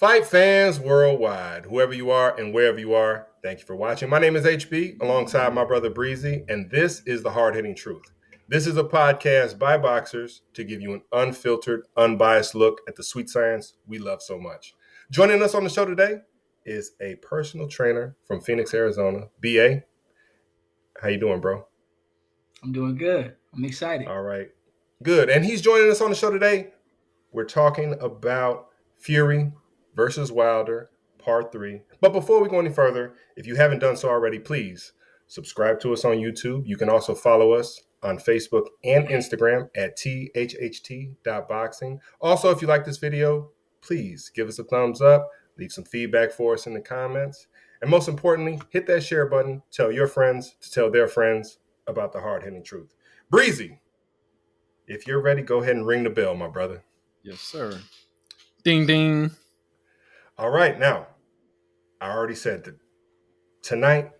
Fight fans worldwide, whoever you are and wherever you are, thank you for watching. My name is HB, alongside my brother Breezy, and this is The Hard Hitting Truth. This is a podcast by boxers to give you an unfiltered, unbiased look at the sweet science we love so much. Joining us on the show today is a personal trainer from Phoenix, Arizona, BA. How you doing, bro? I'm doing good. I'm excited. All right, good. And he's joining us on the show today. We're talking about Fury versus Wilder, part 3. But before we go any further, if you haven't done so already, please subscribe to us on YouTube. You can also follow us on Facebook and Instagram at thht.boxing. Also, if you like this video, please give us a thumbs up, leave some feedback for us in the comments, and most importantly, hit that share button. Tell your friends to tell their friends about the hard-hitting truth. Breezy, if you're ready, go ahead and ring the bell, my brother. Yes, sir. Ding, ding. All right, now, I already said that tonight,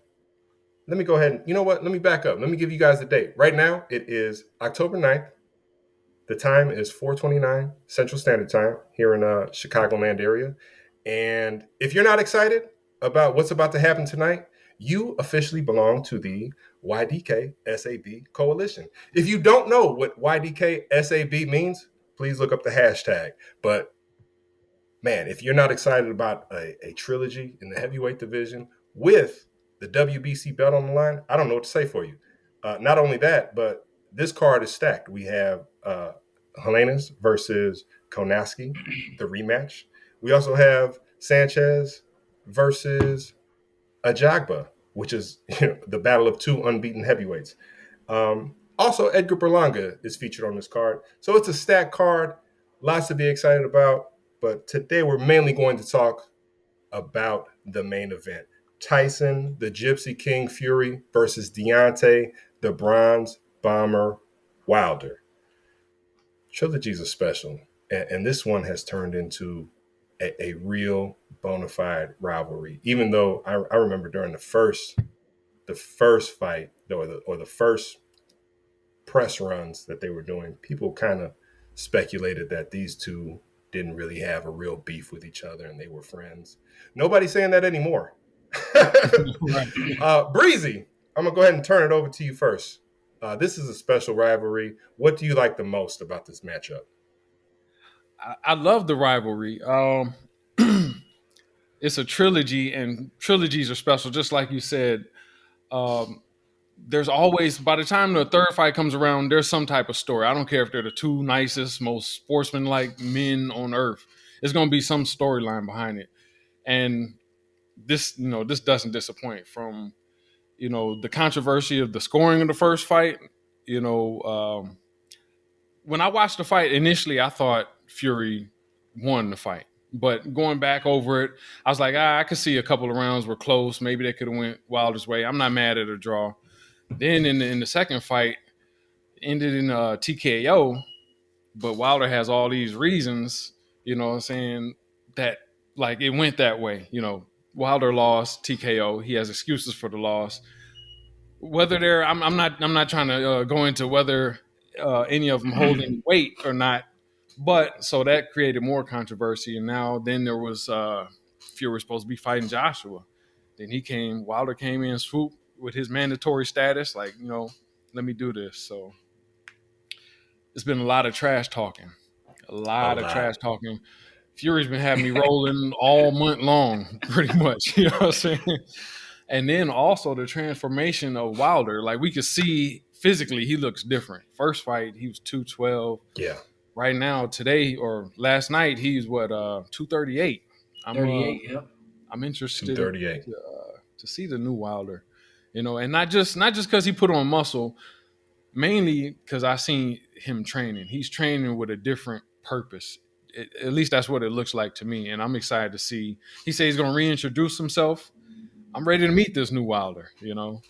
let me go ahead and, you know what? Let me back up. Let me give you guys the date. Right now, it is October 9th. The time is 4:29 Central Standard Time here in Chicagoland area. And if you're not excited about what's about to happen tonight, you officially belong to the YDK SAB coalition. If you don't know what YDK SAB means, please look up the hashtag. But man, if you're not excited about a trilogy in the heavyweight division with the WBC belt on the line, I don't know what to say for you. Not only that, but this card is stacked. We have Helenius versus Konaski, the rematch. We also have Sanchez versus Ajagba, which is the battle of two unbeaten heavyweights. Also, Edgar Berlanga is featured on this card. So it's a stacked card, lots to be excited about. But today we're mainly going to talk about the main event. Tyson, the Gypsy King Fury versus Deontay, the Bronze Bomber Wilder. Trilogy's a special. And this one has turned into a real bona fide rivalry. Even though I remember during the first fight or the first press runs that they were doing, people kind of speculated that these two didn't really have a real beef with each other and they were friends. Nobody's saying that anymore. Breezy, I'm gonna go ahead and turn it over to you first. This is a special rivalry. What do you like the most about this matchup? I love the rivalry. It's a trilogy, and trilogies are special. Just like you said, there's always, by the time the third fight comes around, there's some type of story. I don't care if they're the two nicest, most sportsmanlike men on earth. There's going to be some storyline behind it. And this doesn't disappoint. From, the controversy of the scoring of the first fight. When I watched the fight initially, I thought Fury won the fight. But going back over it, I was like, I could see a couple of rounds were close. Maybe they could have went Wilder's way. I'm not mad at a draw. Then in the second fight, ended in TKO, but Wilder has all these reasons, saying that like it went that way. Wilder lost TKO. He has excuses for the loss. Whether I'm not trying to go into whether any of them hold any weight or not. But so that created more controversy, and now then there was Fury supposed to be fighting Joshua. Then Wilder came in, swooped with his mandatory status, like, let me do this. So it's been a lot of trash talking, a lot of trash talking. Fury's been having me rolling all month long, pretty much. You know what I'm saying? And then also the transformation of Wilder, like we could see physically, he looks different. First fight, he was 212. Yeah. Right now, today or last night, he's 238. 38. Yep. I'm interested 238 to see the new Wilder, and not just because he put on muscle, mainly because I seen him training. He's training with a different purpose. At least that's what it looks like to me, and I'm excited to see. He says he's going to reintroduce himself. I'm ready to meet this new Wilder,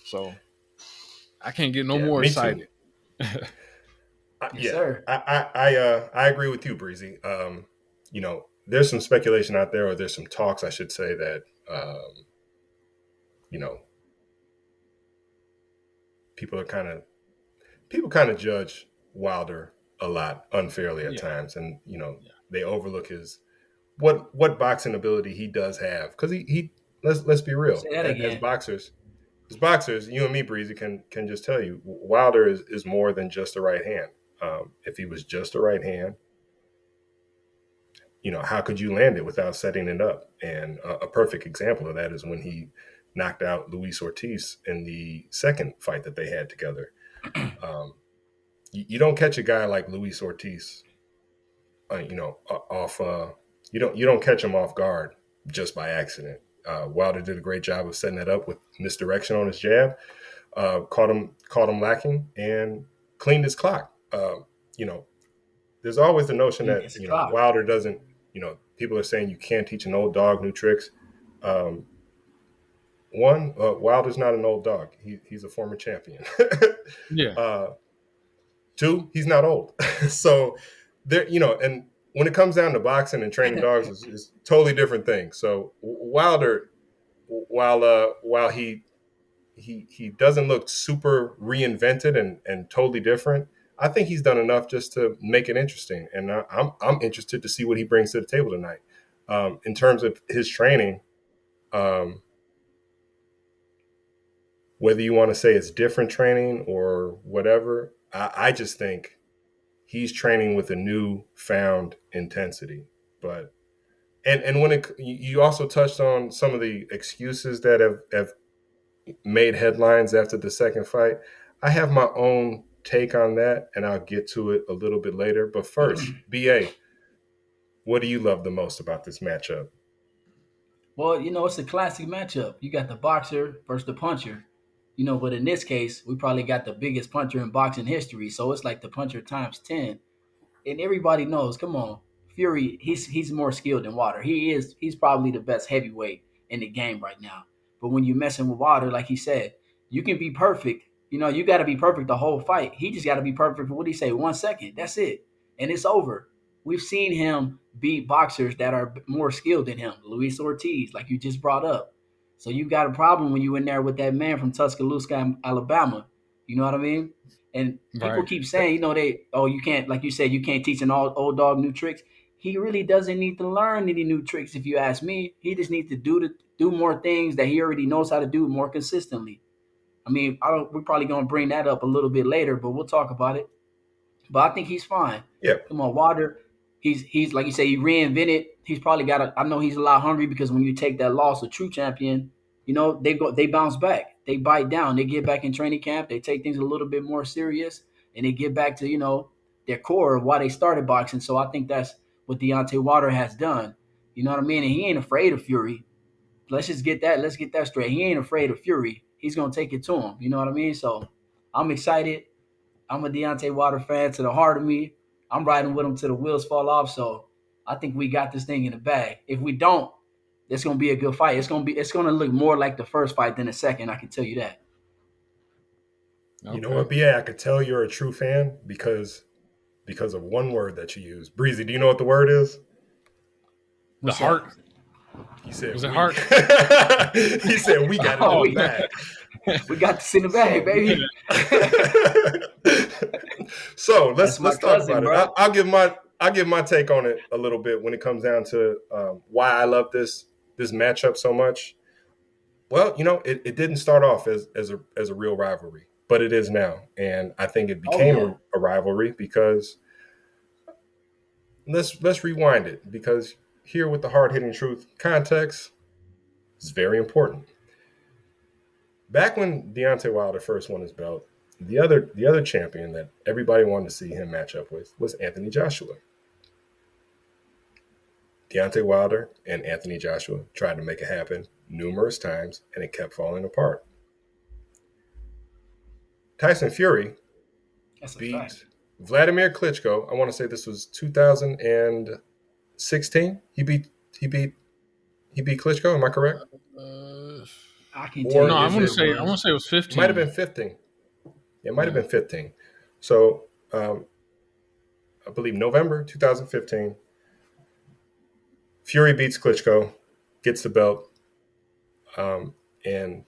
so I can't get no more excited. Yes, sir. I agree with you, Breezy. There's some speculation out there, or there's some talks, I should say, that people kind of judge Wilder a lot unfairly at times, and they overlook his what boxing ability he does have, because he let's be real. Say that As again. boxers, you and me, Breezy, can just tell you, Wilder is more than just a right hand. If he was just a right hand, how could you land it without setting it up? And a perfect example of that is when he knocked out Luis Ortiz in the second fight that they had together. You don't catch a guy like Luis Ortiz, off. You don't catch him off guard just by accident. Wilder did a great job of setting that up with misdirection on his jab, caught him lacking, and cleaned his clock. You know, there's always the notion that It's a clock. Wilder doesn't. People are saying you can't teach an old dog new tricks. Wilder's not an old dog. He's a former champion. Yeah. Two, he's not old. So there, and when it comes down to boxing and training dogs, is totally different things. So Wilder, while he doesn't look super reinvented and totally different, I think he's done enough just to make it interesting. And I'm interested to see what he brings to the table tonight. In terms of his training, whether you want to say it's different training or whatever, I just think he's training with a newfound intensity. But and when you also touched on some of the excuses that have made headlines after the second fight. I have my own take on that, and I'll get to it a little bit later. But first, BA, what do you love the most about this matchup? Well, it's a classic matchup. You got the boxer versus the puncher. But in this case, we probably got the biggest puncher in boxing history. So it's like the puncher times 10. And everybody knows, come on, Fury, he's more skilled than Wilder. He's probably the best heavyweight in the game right now. But when you're messing with Wilder, like he said, you can be perfect. You got to be perfect the whole fight. He just got to be perfect for what he say, 1 second. That's it, and it's over. We've seen him beat boxers that are more skilled than him, Luis Ortiz, like you just brought up. So you got a problem when you in there with that man from Tuscaloosa, Alabama. You know what I mean? And people Right. keep saying, you can't, like you said, you can't teach an old dog new tricks. He really doesn't need to learn any new tricks, if you ask me. He just needs to do more things that he already knows how to do more consistently. I mean, we're probably gonna bring that up a little bit later, but we'll talk about it. But I think he's fine. Yeah, Come on, Wilder. He's like you say, he reinvented. He's probably got. I know he's a lot hungry because when you take that loss, a true champion, they bounce back, they bite down, they get back in training camp, they take things a little bit more serious, and they get back to their core of why they started boxing. So I think that's what Deontay Wilder has done. You know what I mean? And he ain't afraid of Fury. Let's get that straight. He ain't afraid of Fury. He's gonna take it to him. You know what I mean? So I'm excited. I'm a Deontay Wilder fan to the heart of me. I'm riding with him till the wheels fall off. So I think we got this thing in the bag. If we don't, it's gonna be a good fight. It's gonna look more like the first fight than the second. I can tell you that. You know what, BA? I could tell you're a true fan because of one word that you use. Breezy, do you know what the word is? The heart. He said, Was it we. heart? He said, we got it in the bag. We got this in the bag, baby. So let's talk cousin, about it. I'll give my take on it a little bit when it comes down to why I love this matchup so much. Well, it didn't start off as a real rivalry, but it is now, and I think it became a rivalry because let's rewind it, because here with the hard-hitting truth, context is very important. Back when Deontay Wilder first won his belt, the other champion that everybody wanted to see him match up with was Anthony Joshua. Deontay Wilder and Anthony Joshua tried to make it happen numerous times, and it kept falling apart. Tyson Fury beat Vladimir Klitschko. I want to say this was 2016. He beat Klitschko. Am I correct? I can tell. No, I want to say it was 15. It might have been 15. It might have been 15. So I believe November 2015. Fury beats Klitschko, gets the belt, and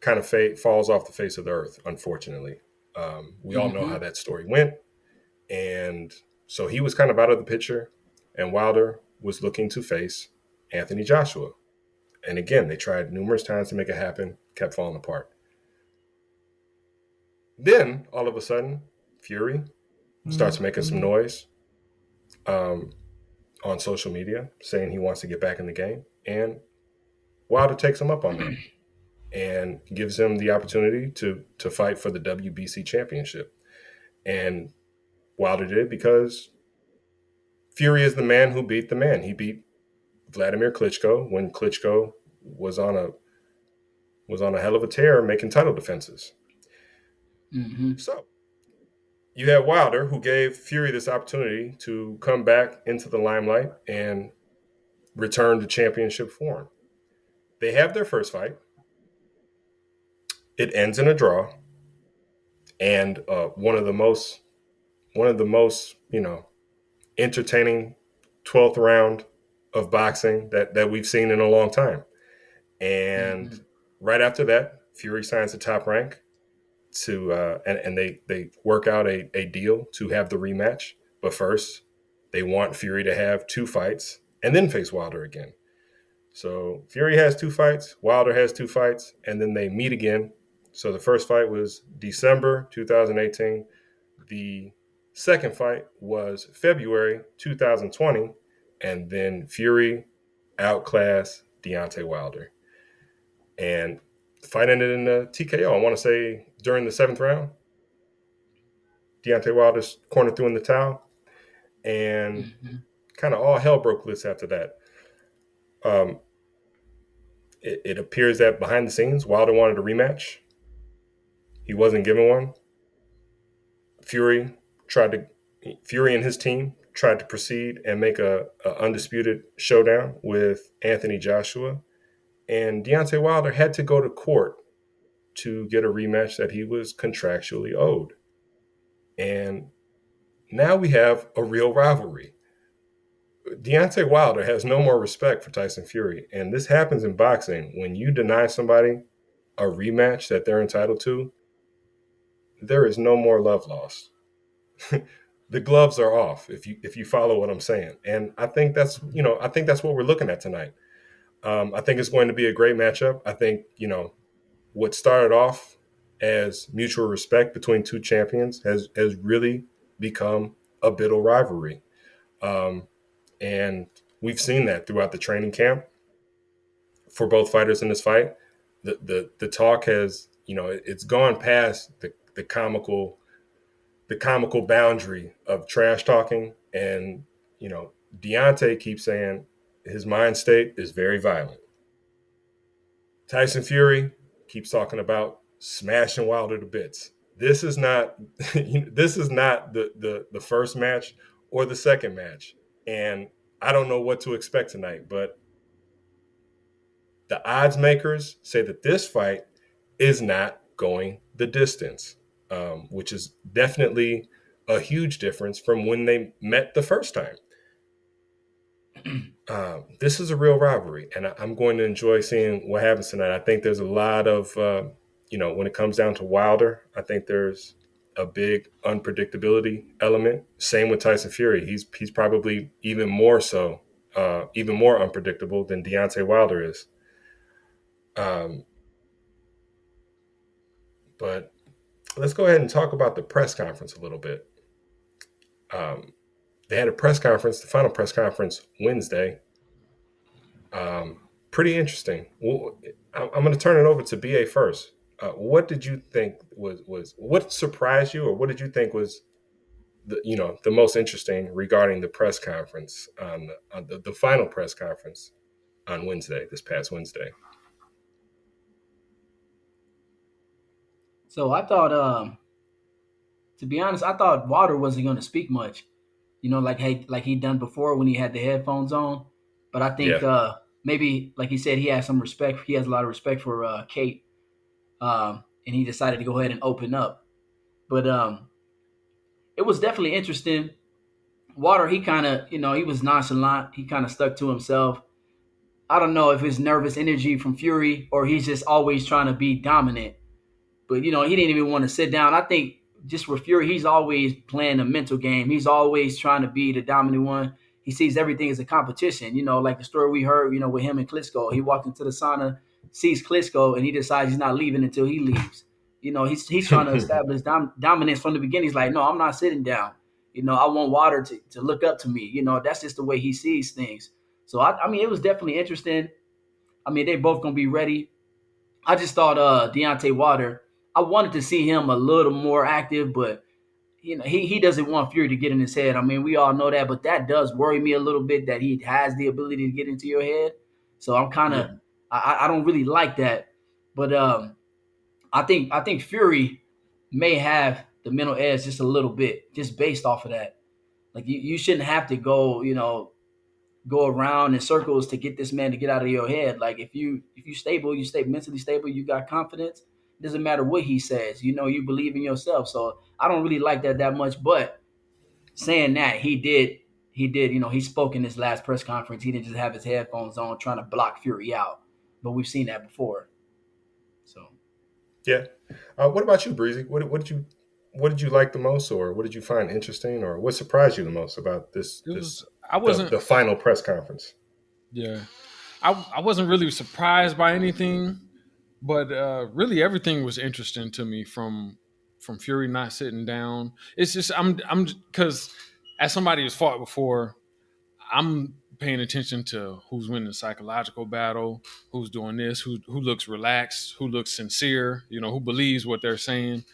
kind of falls off the face of the earth, unfortunately. We all know how that story went. And so he was kind of out of the picture, and Wilder was looking to face Anthony Joshua. And again, they tried numerous times to make it happen, kept falling apart. Then, all of a sudden, Fury starts making some noise um, on social media, saying he wants to get back in the game. And Wilder takes him up on that and gives him the opportunity to fight for the WBC championship. And Wilder did because Fury is the man who beat the man. He beat Vladimir Klitschko when Klitschko was on a hell of a tear making title defenses. Mm-hmm. So you have Wilder, who gave Fury this opportunity to come back into the limelight and return to championship form. They have their first fight. It ends in a draw, and one of the most entertaining 12th round of boxing that we've seen in a long time. And right after that, Fury signs the top rank to and they work out a deal to have the rematch. But first, they want Fury to have 2 fights and then face Wilder again. So Fury has 2 fights, Wilder has 2 fights, and then they meet again. So the first fight was December 2018. The second fight was February 2020, and then Fury outclassed Deontay Wilder. And the fight ended in a TKO. I want to say during the 7th round, Deontay Wilder's corner threw in the towel, and kind of all hell broke loose after that. It appears that behind the scenes, Wilder wanted a rematch. He wasn't given one. Fury and his team tried to proceed and make a undisputed showdown with Anthony Joshua. And Deontay Wilder had to go to court to get a rematch that he was contractually owed. And now we have a real rivalry. Deontay Wilder has no more respect for Tyson Fury. And this happens in boxing. When you deny somebody a rematch that they're entitled to, there is no more love lost. The gloves are off if you follow what I'm saying. And I think that's what we're looking at tonight. I think it's going to be a great matchup. I think, what started off as mutual respect between 2 champions has really become a bitter rivalry. And we've seen that throughout the training camp for both fighters in this fight. The talk has, it's gone past the comical boundary of trash talking. And, Deontay keeps saying his mind state is very violent. Tyson Fury keeps talking about smashing Wilder to bits. This is not the first match or the second match. And I don't know what to expect tonight, but the odds makers say that this fight is not going the distance, which is definitely a huge difference from when they met the first time. This is a real rivalry, and I'm going to enjoy seeing what happens tonight. I think there's a lot of, when it comes down to Wilder, I think there's a big unpredictability element. Same with Tyson Fury. He's probably even more so, even more unpredictable than Deontay Wilder is. But let's go ahead and talk about the press conference a little bit. They had a press conference, the final press conference Wednesday. Pretty interesting. Well, I'm going to turn it over to BA first. What did you think was what surprised you, or what did you think was the most interesting regarding the press conference on the final press conference on Wednesday, this past Wednesday? So I thought, to be honest, I thought Wilder wasn't going to speak much. Like he done before when he had the headphones on. But I think maybe, like he said, he has some respect. He has a lot of respect for Kate, and he decided to go ahead and open up. But it was definitely interesting. Wilder, he kind of, he was nonchalant. He kind of stuck to himself. I don't know if it's nervous energy from Fury or he's just always trying to be dominant. But, he didn't even want to sit down. I think just with Fury, he's always playing a mental game. He's always trying to be the dominant one. he sees everything as a competition. Like the story we heard, with him and Klitschko. He walked into the sauna, sees Klitschko, and he decides he's not leaving until he leaves. He's trying to establish dominance from the beginning. He's like, no, I'm not sitting down. I want water to look up to me. That's just the way he sees things. So I mean, it was definitely interesting. I mean, they both gonna be ready. I just thought Deontay Wilder, I wanted to see him a little more active, but he doesn't want Fury to get in his head. I mean, we all know that, but that does worry me a little bit that he has the ability to get into your head. So I'm kind of, Yeah. I don't really like that. But I think Fury may have the mental edge just a little bit, just based off of that. Like you shouldn't have to go around in circles to get this man to get out of your head. Like if you stable, you stay mentally stable, you got confidence. It doesn't matter what he says. You believe in yourself. So I don't really like that much. But saying that, he did. He spoke in his last press conference. He didn't just have his headphones on trying to block Fury out. But we've seen that before. So Yeah. What about you, Breezy? What did you like the most, or what did you find interesting, or what surprised you the most about It was I wasn't the final press conference? yeah. I wasn't really surprised by anything, but really everything was interesting to me from Fury not sitting down. It's just I'm because as somebody who's fought before, I'm paying attention to who's winning the psychological battle, who's doing this, who looks relaxed, who looks sincere, who believes what they're saying.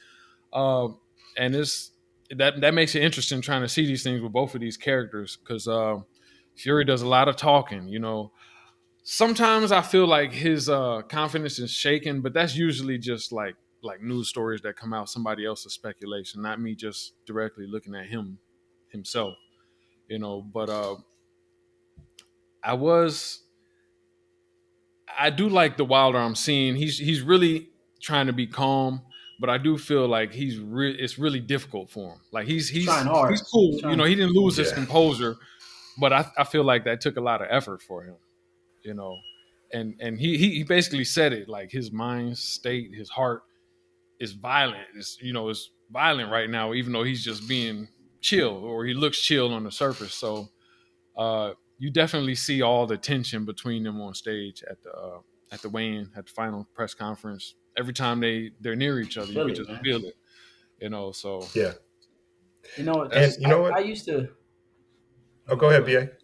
Uh, and it's that makes it interesting trying to see these things with both of these characters because Fury does a lot of talking. Sometimes I feel like his confidence is shaken, but that's usually just like news stories that come out, somebody else's speculation, not me just directly looking at himself. But I was I do like the Wilder I'm seeing. He's really trying to be calm, but I do feel like it's really difficult for him. Like he's trying he's hard. cool. He's trying. He didn't lose his Yeah. composure, but I feel like that took a lot of effort for him. You know, and he basically said it like his mind state, his heart is violent. It's violent right now, even though he's just being chill or he looks chill on the surface. So you definitely see all the tension between them on stage at the weigh-in, at the final press conference. Every time they're near each other, you Feel could it, just man. feel it. So Yeah. And that's you know I what? used to. Oh, go go ahead, ahead. BA.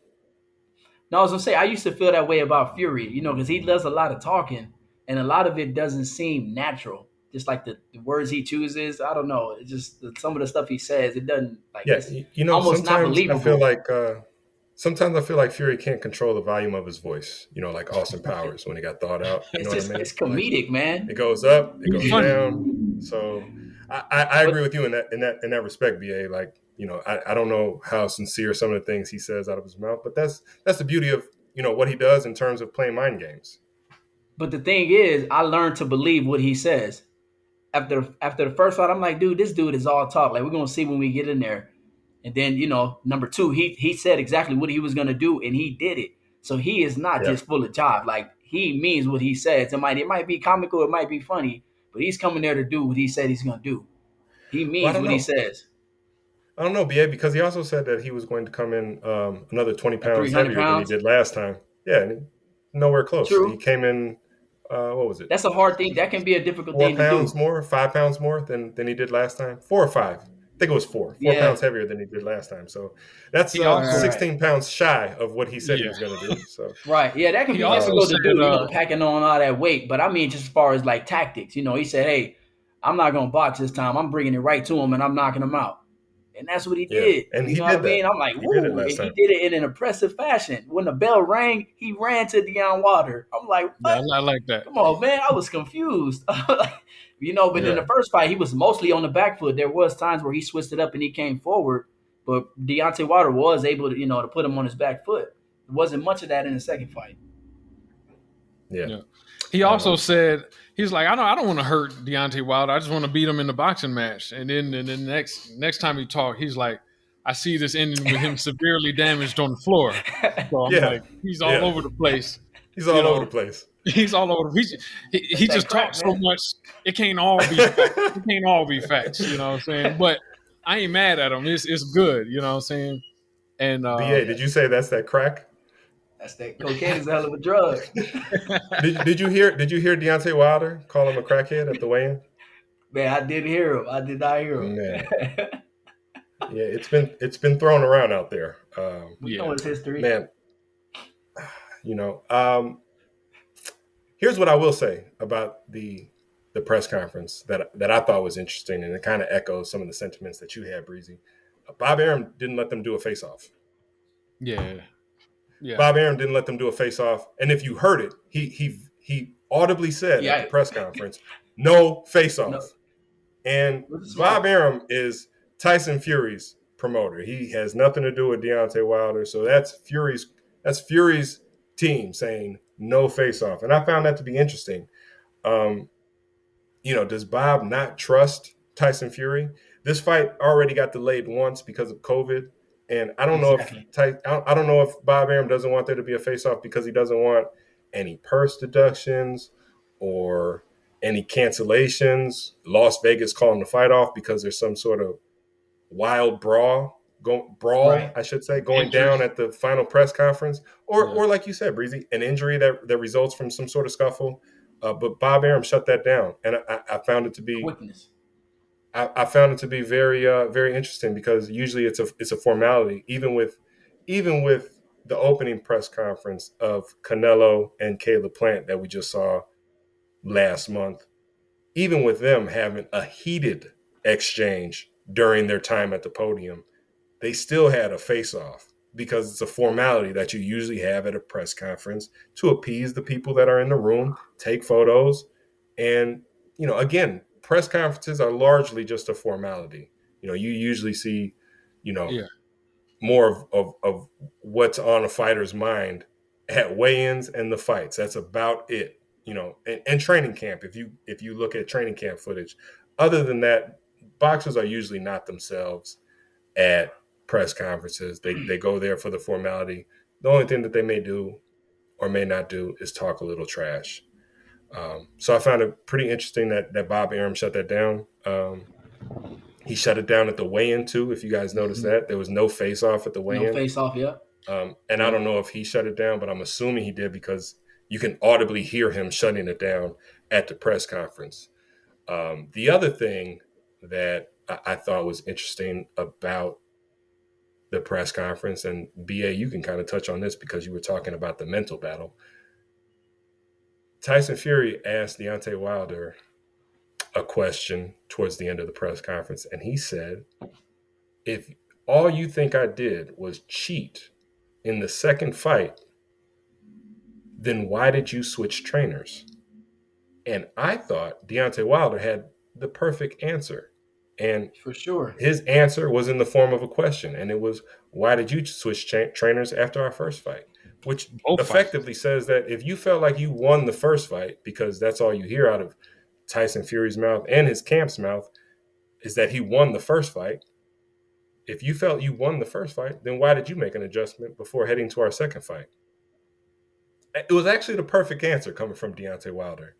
No, I was gonna say I used to feel that way about Fury, because he does a lot of talking, and a lot of it doesn't seem natural. Just like the words he chooses, I don't know. It's just some of the stuff he says. It doesn't like Yeah, it's almost not believable. Sometimes I feel like Fury can't control the volume of his voice. Like Austin Powers when he got thawed out. You know It's what I just mean? it's Like comedic, man. it goes up, it He's goes funny. down. So I agree But with you in that respect, BA. Like I don't know how sincere some of the things he says out of his mouth, but that's the beauty of what he does in terms of playing mind games. but the thing is, I learned to believe what he says. After the first fight, I'm like, dude, this dude is all talk. Like we're gonna see when we get in there. And then, number two, he said exactly what he was gonna do, and he did it. So he is not Yeah. just full of jive. Like he means what he says. It might be comical, it might be funny, but he's coming there to do what he said he's gonna do. He Well, I means don't what he know. says. I don't know, BA, because he also said that he was going to come in another 20 At pounds 300 heavier than he pounds. did last time. Yeah, and nowhere close. He True. came in, what was it? That's a hard thing. That can be a difficult Four thing to pounds do. more, 5 pounds more than he did last time. 4 or 5. I think it was four Yeah. pounds heavier than he did last time. So that's He Right, also right, right. 16 pounds shy of what he said he yeah. was going to do. So, Right. Yeah, that can He be also um, difficult to said do, packing on all that weight. But I mean, just as far as like tactics, he said, hey, I'm not going to box this time. I'm bringing it right to him and I'm knocking him out. And that's what he yeah, did. and You he know what I did that. mean? I'm like, He did it woo. And last he time. did it in an impressive fashion. When the bell rang, he ran to Deion Water. I'm like, Yeah, what? I like that. Come on, man. I was confused. But in Yeah. the first fight, he was mostly on the back foot. There was times where he switched it up and he came forward. But Deontay Water was able to put him on his back foot. There wasn't much of that in the second fight. Yeah. Yeah. He also said he's like, I don't want to hurt Deontay Wilder. I just want to beat him in the boxing match. And then next time he talked, he's like, I see this ending with him severely damaged on the floor. So I'm Yeah. like, he's all Yeah. over the place. He's You all over know, the place. he's all over. He That's that just crack, talks so man. much. It can't all be facts. It can't all be facts. You know what I'm saying? But I ain't mad at him. It's good. You know what I'm saying? And BA, Yeah, did you say that's that crack? that's that cocaine is a hell of a drug. Did you hear Deontay Wilder call him a crackhead at the weigh-in? Man, I didn't hear him. I did not hear him. Man, yeah, it's been thrown around out there. We know yeah, his history. Man, you know, here's what I will say about the press conference that I thought was interesting, and it kind of echoes some of the sentiments that you had, Breezy. Bob Arum didn't let them do a face-off. yeah, yeah, Bob Arum didn't let them do a face-off, and if you heard it, he audibly said at the Yeah, press conference, "No no, face-off." And with the Bob smoke. Arum is Tyson Fury's promoter. He has nothing to do with Deontay Wilder, so that's Fury's team saying no face-off, and I found that to be interesting. Um, does Bob not trust Tyson Fury? This fight already got delayed once because of COVID, and I don't know if Exactly. I don't know if Bob Arum doesn't want there to be a face-off because he doesn't want any purse deductions or any cancellations. Las Vegas calling the fight off because there's some sort of wild brawl, Right. I should say, going down Interest. at the final press conference, or yeah. or like you said, Breezy, an injury that results from some sort of scuffle. But Bob Arum shut that down, and I found it to be Quickness. I found it to be very interesting because usually it's a formality, even with the opening press conference of Canelo and Caleb Plant that we just saw last month. Even with them having a heated exchange during their time at the podium, they still had a face off because it's a formality that you usually have at a press conference to appease the people that are in the room, take photos. And, again, press conferences are largely just a formality. You usually see, you know, Yeah. more of what's on a fighter's mind at weigh-ins and the fights. That's about it. And training camp. If you look at training camp footage, other than that, boxers are usually not themselves at press conferences. They go there for the formality. The only thing that they may do or may not do is talk a little trash. So I found it pretty interesting that Bob Arum shut that down. He shut it down at the weigh-in too. If you guys noticed Hmm. that there was no face-off at the No weigh-in, face off. Yep. and I Yep. don't know if he shut it down, but I'm assuming he did because you can audibly hear him shutting it down at the press conference. The other thing that I thought was interesting about the press conference, and BA, you can kind of touch on this because you were talking about the mental battle. Tyson Fury asked Deontay Wilder a question towards the end of the press conference, and he said, "If all you think I did was cheat in the second fight, then why did you switch trainers?" And I thought Deontay Wilder had the perfect answer. And For sure. his answer was in the form of a question, and it was, "Why did you switch trainers after our first fight?" Which Both fights. effectively says that if you felt like you won the first fight, because that's all you hear out of Tyson Fury's mouth and his camp's mouth, is that he won the first fight. If you felt you won the first fight, then why did you make an adjustment before heading to our second fight? It was actually the perfect answer coming from Deontay Wilder.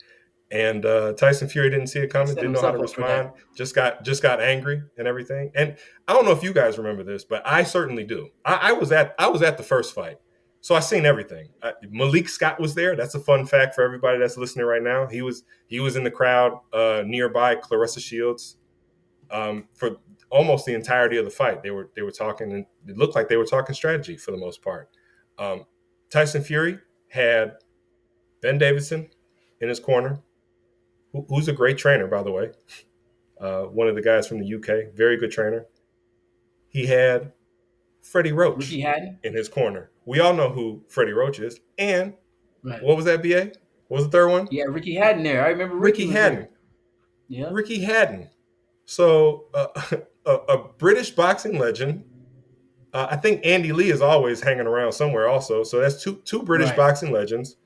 And Tyson Fury didn't see it He coming, set didn't know how to himself up for that. respond, just got angry and everything. And I don't know if you guys remember this, but I certainly do. I was at the first fight, so I seen everything. Malik Scott was there. That's a fun fact for everybody that's listening right now. He was in the crowd nearby Clarissa Shields for almost the entirety of the fight. They were talking, and it looked like they were talking strategy for the most part. Um, Tyson Fury had Ben Davidson in his corner, who's a great trainer, by the way. One of the guys from the UK, very good trainer. He had Freddie Roach Ricky Hatton. in his corner. We all know who Freddie Roach is. And Right. what was that, BA? What was the third one? Yeah, Ricky Hatton there. I remember Ricky Ricky was Hatton. there. Yeah. Ricky Hatton. So a British boxing legend. I think Andy Lee is always hanging around somewhere also. So that's two British Right. boxing legends.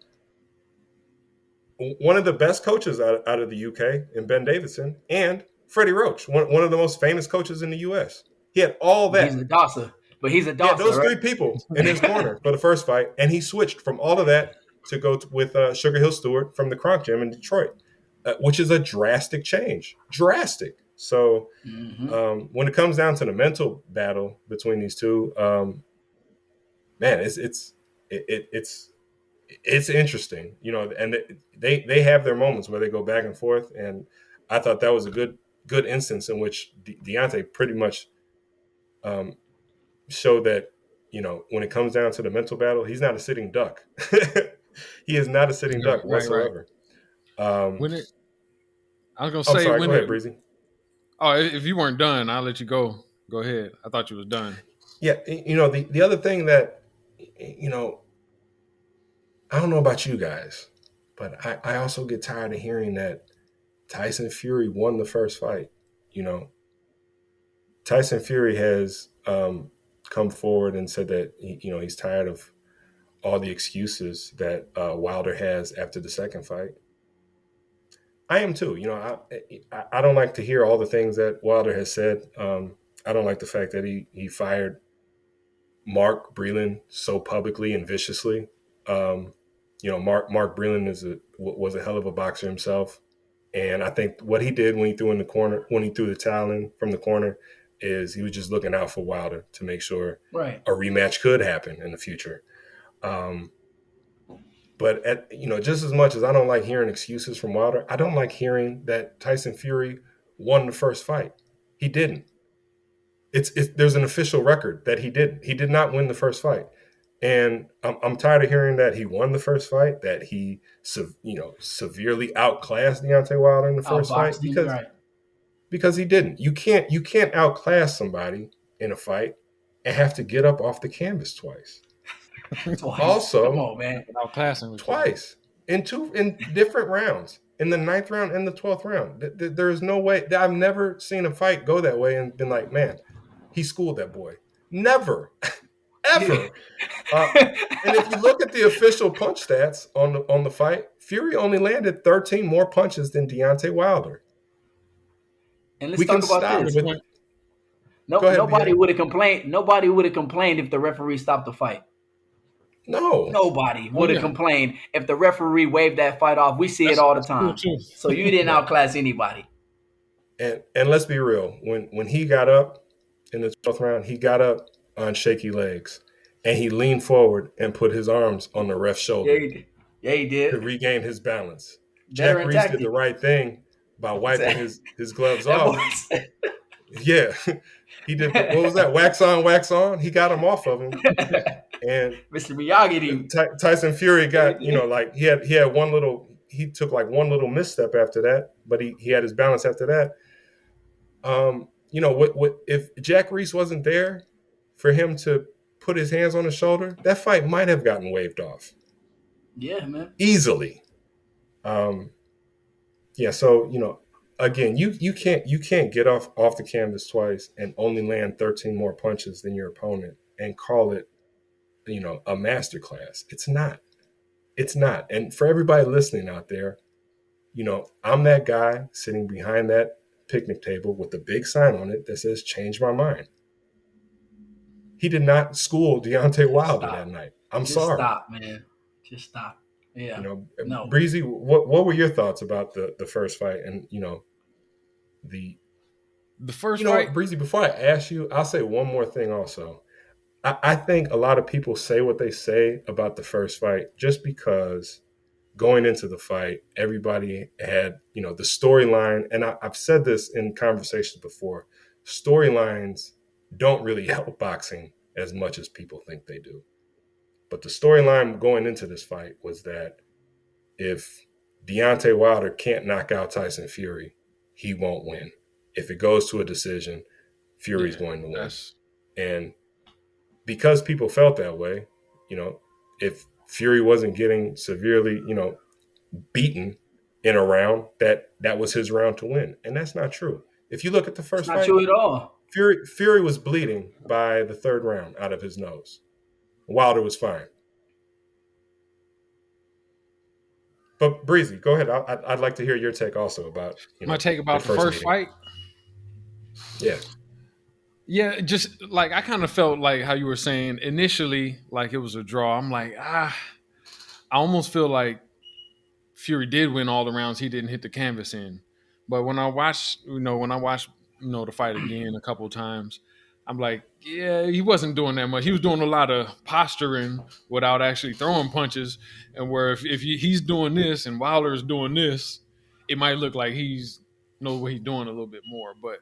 One of the best coaches out of the UK in Ben Davidson, and Freddie Roach, one of the most famous coaches in the US. He had all But he's that. a Dasa. But he's a He had Dasa, those three people in his right? corner for the first fight, and he switched from all of that to go with Sugar Hill Stewart from the Kronk Gym in Detroit, which is a drastic change. Drastic. So Hmm. when it comes down to the mental battle between these two, man, it's interesting, and they have their moments where they go back and forth, and I thought that was a good instance in which Deontay pretty much um, showed that when it comes down to the mental battle, he's not a sitting duck. He is not a sitting Right, duck right. whatsoever. Um, When it, I was gonna I'm say sorry. when Go ahead, it. Breezy. Oh, if you weren't done, I'll let you go. Go ahead. I thought you was done. Yeah, the other thing that you know I don't know about you guys, but I also get tired of hearing that Tyson Fury won the first fight. You know, Tyson Fury has come forward and said that he's tired of all the excuses that Wilder has after the second fight. I am too. I don't like to hear all the things that Wilder has said. I don't like the fact that he fired Mark Breland so publicly and viciously. Um, Mark Breland was a hell of a boxer himself, and I think what he did when he threw the towel in from the corner, is he was just looking out for Wilder to make sure Right. a rematch could happen in the future. Um, but just as much as I don't like hearing excuses from Wilder, I don't like hearing that Tyson Fury won the first fight. He didn't. There's an official record that he did. He did not win the first fight, and I'm tired of hearing that he won the first fight, that he severely outclassed Deontay Wilder in the first fight, Outboxed him, right? because he didn't. You can't outclass somebody in a fight and have to get up off the canvas twice. Twice. Come Also, on, man. Outclassing was crazy. twice in different rounds, in the ninth round and the 12th round. There is no way. I've never seen a fight go that way and been like, man, he schooled that boy. Never, ever. Uh, and if you look at the official punch stats on the fight, Fury only landed 13 more punches than Deontay Wilder. And let's We can talk about stop Good this. with. point. Go No, ahead, nobody BA. would have complained. Nobody would have complained if the referee stopped the fight. No. Nobody Oh would have yeah, complained if the referee waved that fight off. We see it all the that's true time. too. So you didn't No. outclass anybody. And let's be real. When he got up in the 12th round, he got up on shaky legs, and he leaned forward and put his arms on the ref's Yeah, shoulder he did. Yeah, he to did. regain his balance. Jack Veteran Reese did the tactic. right thing by wiping his gloves That boy off. Yeah, he did. What was that? Wax on, wax on. He got him off of him, said, and Mr. Miyagi. Tyson Fury Yeah, he got did. like he had one little. He took like one little misstep after that, but he had his balance after that. What if Jack Reese wasn't there for him to put his hands on his shoulder, that fight might have gotten waved off Yeah, man. easily. Um, yeah, so again, you can't get off the canvas twice and only land 13 more punches than your opponent and call it a masterclass. It's not. It's not. And for everybody listening out there, I'm that guy sitting behind that picnic table with a big sign on it that says "Change my mind." He did not school Deontay Just Wilder that stop. night. I'm Just sorry. stop, man. Just stop. Yeah. No. Breezy, what were your thoughts about the first fight, and the The first you know fight. what, Breezy? Before I ask you, I'll say one more thing. Also, I think a lot of people say what they say about the first fight just because going into the fight, everybody had the storyline, and I've said this in conversations before. Storylines don't really help boxing as much as people think they do. But the storyline going into this fight was that if Deontay Wilder can't knock out Tyson Fury, he won't win. If it goes to a decision, Fury's Yeah, going to win. that's And because people felt that way, if Fury wasn't getting severely, beaten in a round, that was his round to win. And that's not true. If you look at the It's first not fight, true at all. Fury was bleeding by the third round out of his nose. Wilder was fine. But Breezy, go ahead. I'd like to hear your take also about my take their about the first first meeting. fight. Yeah, Yeah, just like I kind of felt like how you were saying initially, like it was a draw. I'm like, I almost feel like Fury did win all the rounds he didn't hit the canvas in. But when I watched the fight again a couple of times, I'm like, yeah, he wasn't doing that much. He was doing a lot of posturing without actually throwing punches. And where if he's doing this and Wilder's doing this, it might look like he's knows what he's doing a little bit more. But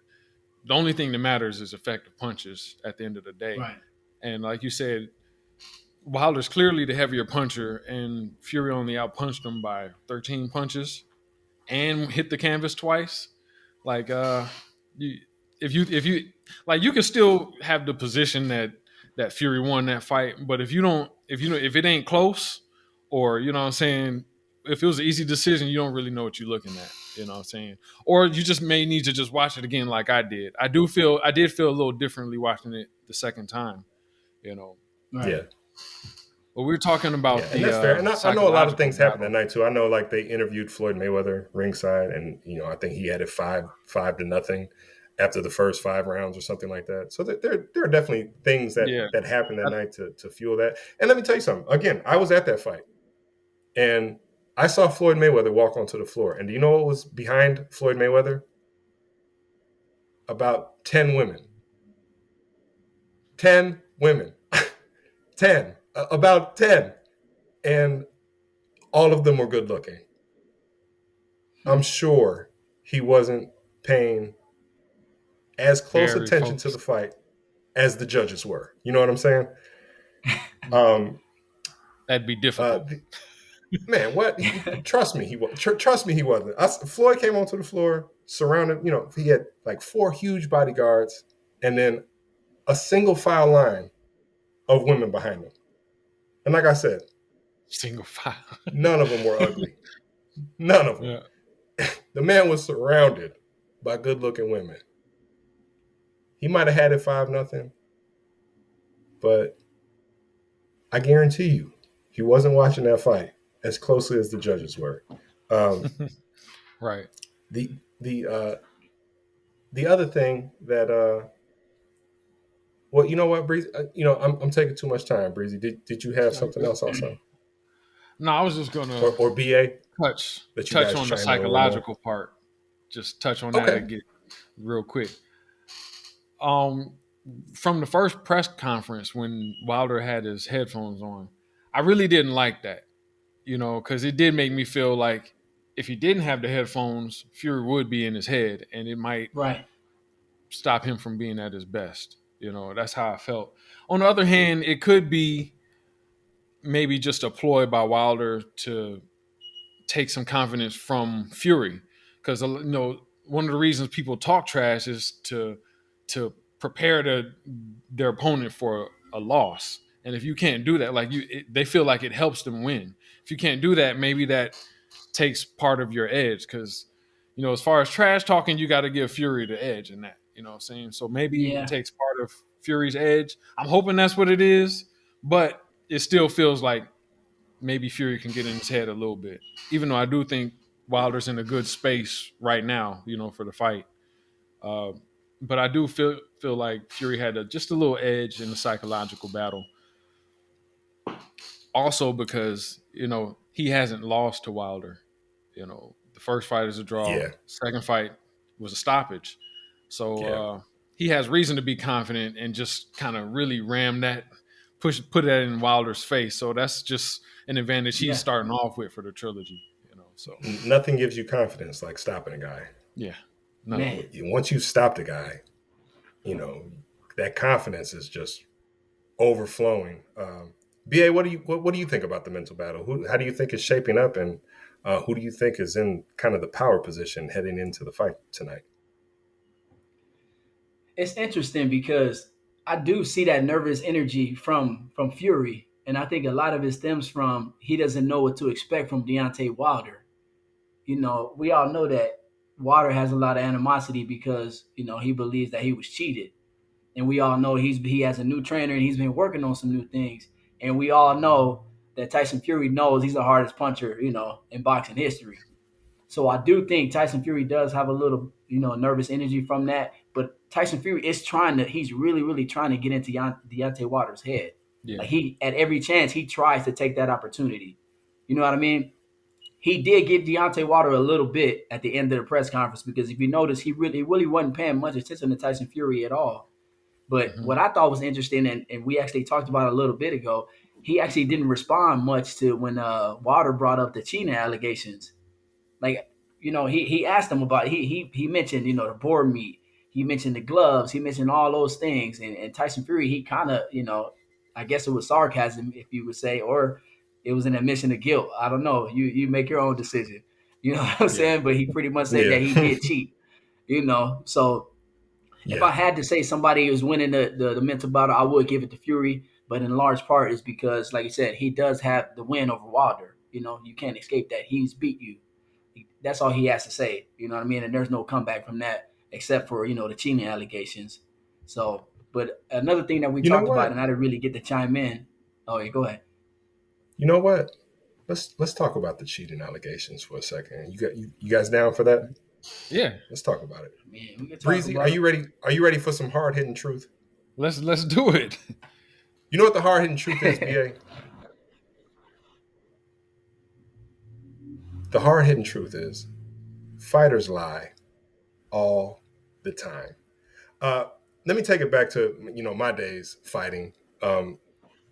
the only thing that matters is effective punches at the end of the day. Right. And like you said, Wilder's clearly the heavier puncher, and Fury only outpunched him by 13 punches and hit the canvas twice. Like, you, if you like, you can still have the position that Fury won that fight, but if it ain't close, or you know what I'm saying, if it was an easy decision, you don't really know what you're looking at. You know what I'm saying, or you just may need to just watch it again, like I did. I did feel a little differently watching it the second time. You know, Right. Yeah. but we were talking about And that's fair. And I know a lot of psychological things happened that battle. night too. I know like they interviewed Floyd Mayweather ringside, and I think he had it 5-0 after the first 5 rounds or something like that. So there are definitely things Yeah, that happened that night to fuel that. And let me tell you something. Again, I was at that fight, and I saw Floyd Mayweather walk onto the floor. And do you know what was behind Floyd Mayweather? About 10 women. 10 women. 10. About 10. And all of them were good looking. I'm sure he wasn't paying as close very attention to the focused. fight as the judges were. You know what I'm saying? Um, That'd be uh, difficult. man, what? Trust me, he was. Trust me, he wasn't. Floyd came onto the floor, surrounded. He had like 4 huge bodyguards, and then a single file line of women behind him. And like I said, Single file. none of them were ugly. None of them. Yeah. The man was surrounded by good-looking women. He might have had it 5-0, but I guarantee you, he wasn't watching that fight as closely as the judges were. Um, Right. the the uh, the other thing that well, you know what, Breezy? I'm taking too much time, Breezy. Did you have something else also, No, I was just gonna or BA touch that you touch guys on the chime in a little more? psychological part. Just touch on that Okay. again real quick. Um, from the first press conference when Wilder had his headphones on, I really didn't like that. Because it did make me feel like if he didn't have the headphones, Fury would be in his head, and it might Right. stop him from being at his best. That's how I felt. On the other hand, it could be maybe just a ploy by Wilder to take some confidence from Fury, because one of the reasons people talk trash is to prepare their opponent for a loss. And if you can't do that, they feel like it helps them win. If you can't do that, maybe that takes part of your edge, because as far as trash talking, you got to give Fury the edge in that. You know what I'm saying? So maybe it Yeah. takes part of Fury's edge. I'm hoping that's what it is, but it still feels like maybe Fury can get in his head a little bit, even though I do think Wilder's in a good space right now, for the fight. Uh, but I do feel like Fury had just a little edge in the psychological battle. Also because, he hasn't lost to Wilder. The first fight is a draw. Yeah. Second fight was a stoppage. So Yeah. he has reason to be confident and just kind of really ram that, put that in Wilder's face. So that's just an advantage he's Yeah. starting off with for the trilogy. So Nothing gives you confidence like stopping a guy. yeah, Man. Once you stop the guy, that confidence is just overflowing. BA, what do you think about the mental battle? How do you think it's shaping up, and who do you think is in kind of the power position heading into the fight tonight? It's interesting because I do see that nervous energy from Fury, and I think a lot of it stems from he doesn't know what to expect from Deontay Wilder. We all know that Wilder has a lot of animosity because he believes that he was cheated, and we all know he has a new trainer and he's been working on some new things, and we all know that Tyson Fury knows he's the hardest puncher in boxing history. So I do think Tyson Fury does have a little, nervous energy from that. But Tyson Fury is he's really, really trying to get into Deontay Wilder's head. yeah, Like at every chance, he tries to take that opportunity. You know what I mean? He did give Deontay Wilder a little bit at the end of the press conference because if you notice, he really wasn't paying much attention to Tyson Fury at all. But Mhm. what I thought was interesting, and we actually talked about it a little bit ago, he actually didn't respond much to when Wilder brought up the cheating allegations. Like, he asked him about he mentioned, the board meat, he mentioned the gloves, he mentioned all those things, and Tyson Fury, he kind of, I guess it was sarcasm, if you would say, or it was an admission of guilt. I don't know. You make your own decision. You know what I'm Yeah. saying? But he pretty much said Yeah. that he did cheat. So if Yeah. I had to say somebody who's winning the mental battle, I would give it to Fury. But in large part is because, like you said, he does have the win over Wilder. You can't escape that. He's beat you. That's all he has to say. You know what I mean? And there's no comeback from that except for, the cheating allegations. So, but another thing that we You know talked about, what? and I didn't really get to chime in. Oh, yeah, go ahead. You know what? Let's talk about the cheating allegations for a second. You guys down for that? Yeah, Let's talk about it. Man, we can talk Breezy, are about it. you ready? Are you ready for some hard hitting truth? let's do it. You know what the hard hitting truth is, BA? The hard hitting truth is fighters lie all the time. Uh, Let me take it back to my days fighting. Um,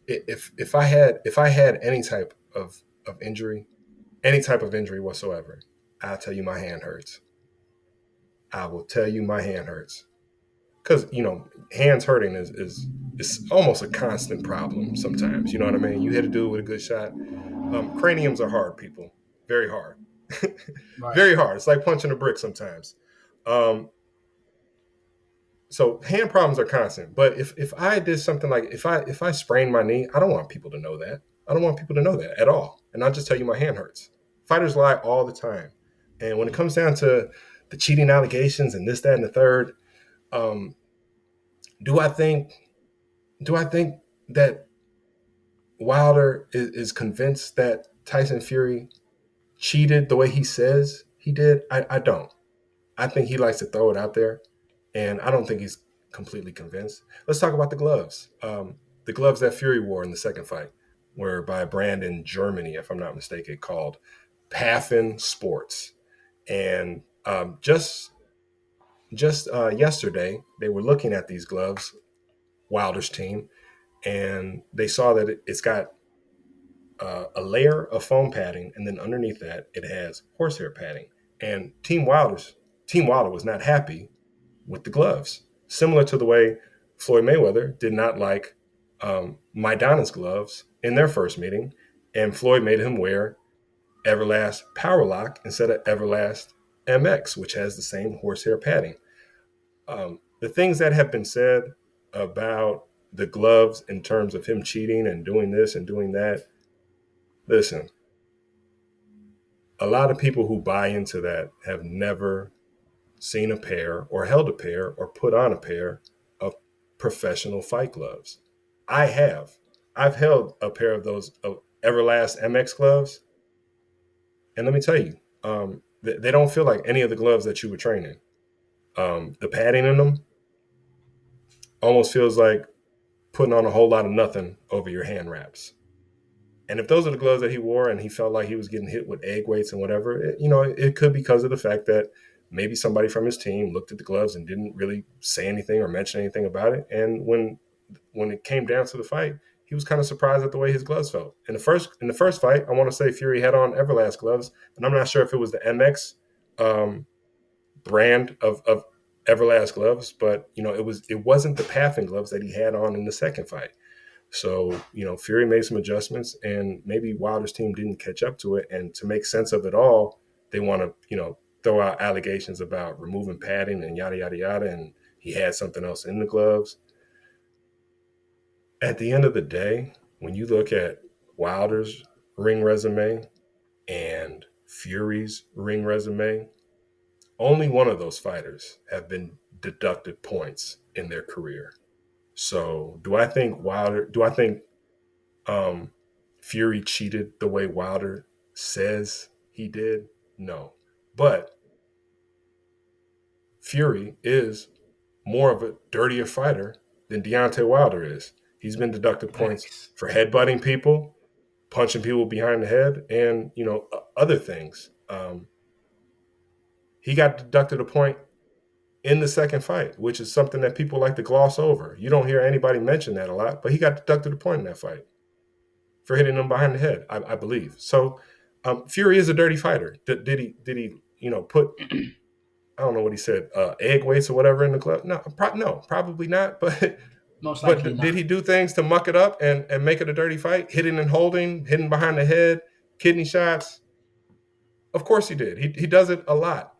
if I had any type of injury, any type of injury whatsoever, I'll tell you my hand hurts. I will tell you my hand hurts because hands hurting is almost a constant problem sometimes. You know what I mean? You hit a dude with a good shot. Craniums are hard, people. Very hard. Right. Very hard. It's like punching a brick sometimes. Um, so hand problems are constant. But if I did something like if I sprained my knee, I don't want people to know that. I don't want people to know that at all. And I'll just tell you my hand hurts. Fighters lie all the time. And when it comes down to the cheating allegations and this, that, and the third, um, do I think do I think that Wilder is convinced that Tyson Fury cheated the way he says he did? I don't. I think he likes to throw it out there, and I don't think he's completely convinced. Let's talk about the gloves. The gloves that Fury wore in the second fight were by a brand in Germany, if I'm not mistaken, called Paffin Sports. And just yesterday, they were looking at these gloves, Wilder's team, and they saw that it's got a layer of foam padding, and then underneath that, it has horsehair padding. And Team Wilder was not happy with the gloves, similar to the way Floyd Mayweather did not like Maidana's gloves in their first meeting, and Floyd made him wear Everlast Powerlock instead of Everlast MX, which has the same horsehair padding. The things that have been said about the gloves in terms of him cheating and doing this and doing that, listen, a lot of people who buy into that have never seen a pair or held a pair or put on a pair of professional fight gloves. I have. I've held a pair of those Everlast MX gloves, and let me tell you, they don't feel like any of the gloves that you would train in. The padding in them almost feels like putting on a whole lot of nothing over your hand wraps. And if those are the gloves that he wore and he felt like he was getting hit with egg weights and whatever, it could be because of the fact that maybe somebody from his team looked at the gloves and didn't really say anything or mention anything about it. And when it came down to the fight, he was kind of surprised at the way his gloves felt. In the first fight, I want to say Fury had on Everlast gloves, and I'm not sure if it was the MX um, brand of Everlast gloves, but it wasn't the Paffin gloves that he had on in the second fight. So, Fury made some adjustments, and maybe Wilder's team didn't catch up to it. And to make sense of it all, they want to, throw out allegations about removing padding and yada, yada, yada. And he had something else in the gloves. At the end of the day, when you look at Wilder's ring resume and Fury's ring resume, only one of those fighters have been deducted points in their career. So, do I think um, Fury cheated the way Wilder says he did? No. But Fury is more of a dirtier fighter than Deontay Wilder is. He's been deducted points Facts. for headbutting people, punching people behind the head, and other things. He got deducted a point in the second fight, which is something that people like to gloss over. You don't hear anybody mention that a lot, but he got deducted a point in that fight for hitting him behind the head, I believe. So Fury is a dirty fighter. Did he put, I don't know what he said, egg weights or whatever in the glove? No, probably not. But Most likely but did not. he do things to muck it up and make it a dirty fight? Hitting and holding, hitting behind the head, kidney shots. Of course he did. He does it a lot.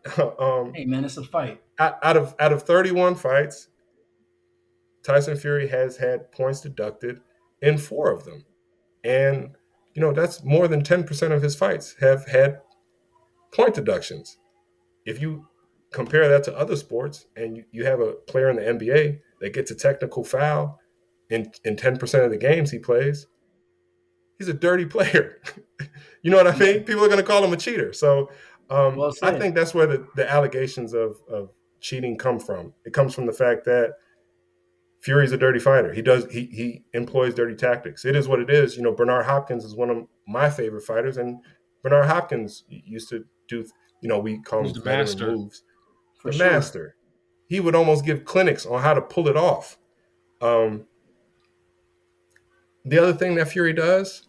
Hey man, it's a fight. Out of 31 fights, Tyson Fury has had points deducted in 4 of them, and that's more than 10% of his fights have had point deductions. If you compare that to other sports, and you have a player in the NBA that gets a technical foul in 10% of the games he plays, he's a dirty player. You know what I mean? People are going to call him a cheater. So Well I said. think that's where the allegations of cheating come from. It comes from the fact that Fury's a dirty fighter. He employs dirty tactics. It is what it is. Bernard Hopkins is one of my favorite fighters, and Bernard Hopkins used to do, we call He's them the veteran master. moves. For The sure. master. He would almost give clinics on how to pull it off. Um, the other thing that Fury does,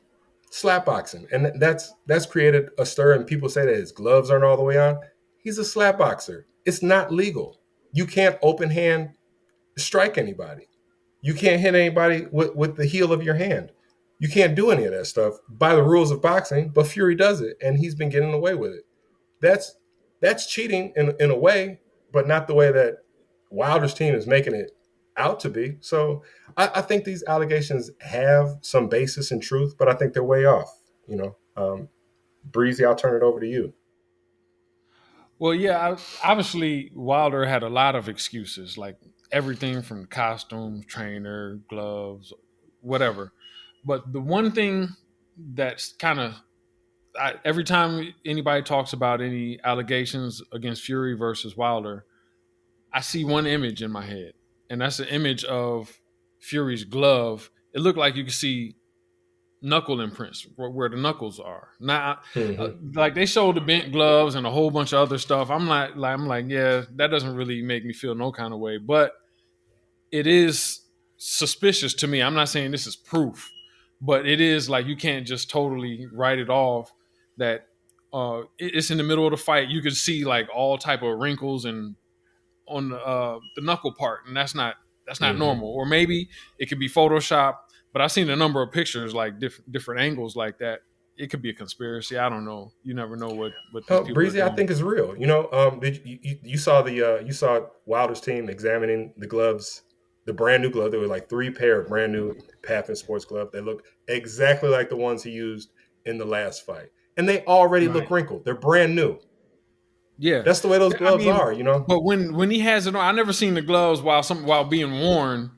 slap boxing, and that's created a stir. And people say that his gloves aren't all the way on. He's a slap boxer. It's not legal. You can't open hand strike anybody. You can't hit anybody with the heel of your hand. You can't do any of that stuff by the rules of boxing, but Fury does it, and he's been getting away with it. That's that's cheating in a way, but not the way that Wilder's team is making it out to be. So I think these allegations have some basis in truth, but I think they're way off. Breezy, I'll turn it over to you. Well, yeah, obviously Wilder had a lot of excuses, like everything from costumes, trainer, gloves, whatever. But the one thing that's kind of every time anybody talks about any allegations against Fury versus Wilder, I see one image in my head, and that's the image of Fury's glove. It looked like you could see knuckle imprints where the knuckles are. Now, Mm-hmm. like they showed the bent gloves and a whole bunch of other stuff. I'm like, yeah, that doesn't really make me feel no kind of way, but it is suspicious to me. I'm not saying this is proof, but it is like you can't just totally write it off that it's in the middle of the fight. You could see like all type of wrinkles and on the knuckle part, and that's not Mm-hmm. normal. Or maybe it could be Photoshop, but I've seen a number of pictures like different angles like that. It could be a conspiracy. I don't know. You never know what these Oh, people are Breezy, I doing. think is real. You saw you saw Wilder's team examining the gloves, the brand new glove. There were like 3 pair of brand new Pathin sports gloves. They look exactly like the ones he used in the last fight, and they already look Right. wrinkled. They're brand new. Yeah, That's the way those I gloves mean, are. but when he has it on, I never seen the gloves while being worn.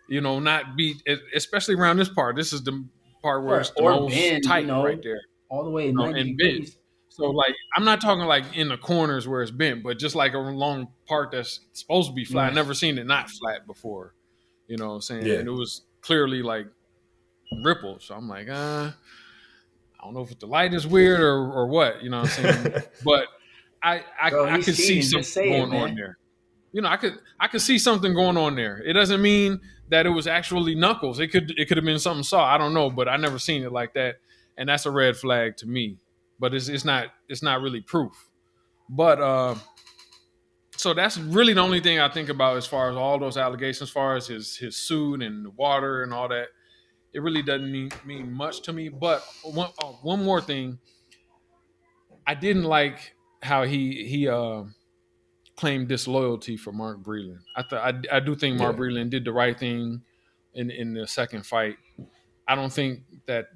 Not be especially around this part. This is the part where Right. it's the Or most bend, tight right there. all the way 90 And bent. degrees. So like I'm not talking like in the corners where it's bent, but just like a long part that's supposed to be flat. I Right. never seen it not flat before. You know what I'm saying? Yeah. And it was clearly like rippled. So I'm like, I don't know if the light is weird or what, you know what I'm saying? But I I, Bro, I he's could see cheating. something Just say it, going on man. there. I could see something going on there. It doesn't mean that it was actually knuckles. It could have been something saw. I don't know, but I never seen it like that, and that's a red flag to me. But it's not really proof. But so that's really the only thing I think about as far as all those allegations, as far as his suit and the water and all that. It really doesn't mean much to me. But one more thing, I didn't like how he claim disloyalty for Mark Breland. I do think Mark Yeah. Breland did the right thing in the second fight. I don't think that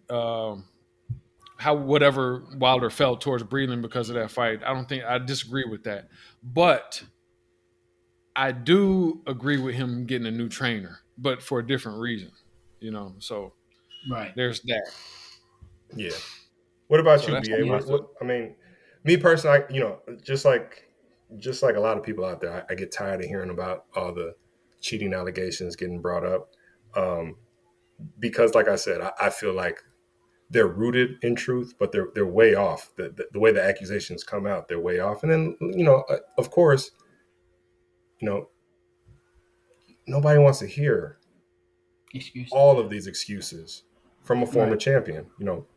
how whatever Wilder felt towards Breland because of that fight. I disagree with that, but I do agree with him getting a new trainer, but for a different reason. So Right. there's that. Yeah. What about So you, that's BA? all Yeah. I What feel. I mean, me personally, just like a lot of people out there, I get tired of hearing about all the cheating allegations getting brought up. Um, because like I said, I feel like they're rooted in truth, but they're way off. The way the accusations come out, they're way off. And then of course, you know, nobody wants to hear Excuses. all of Yeah. these excuses from a former Right. champion.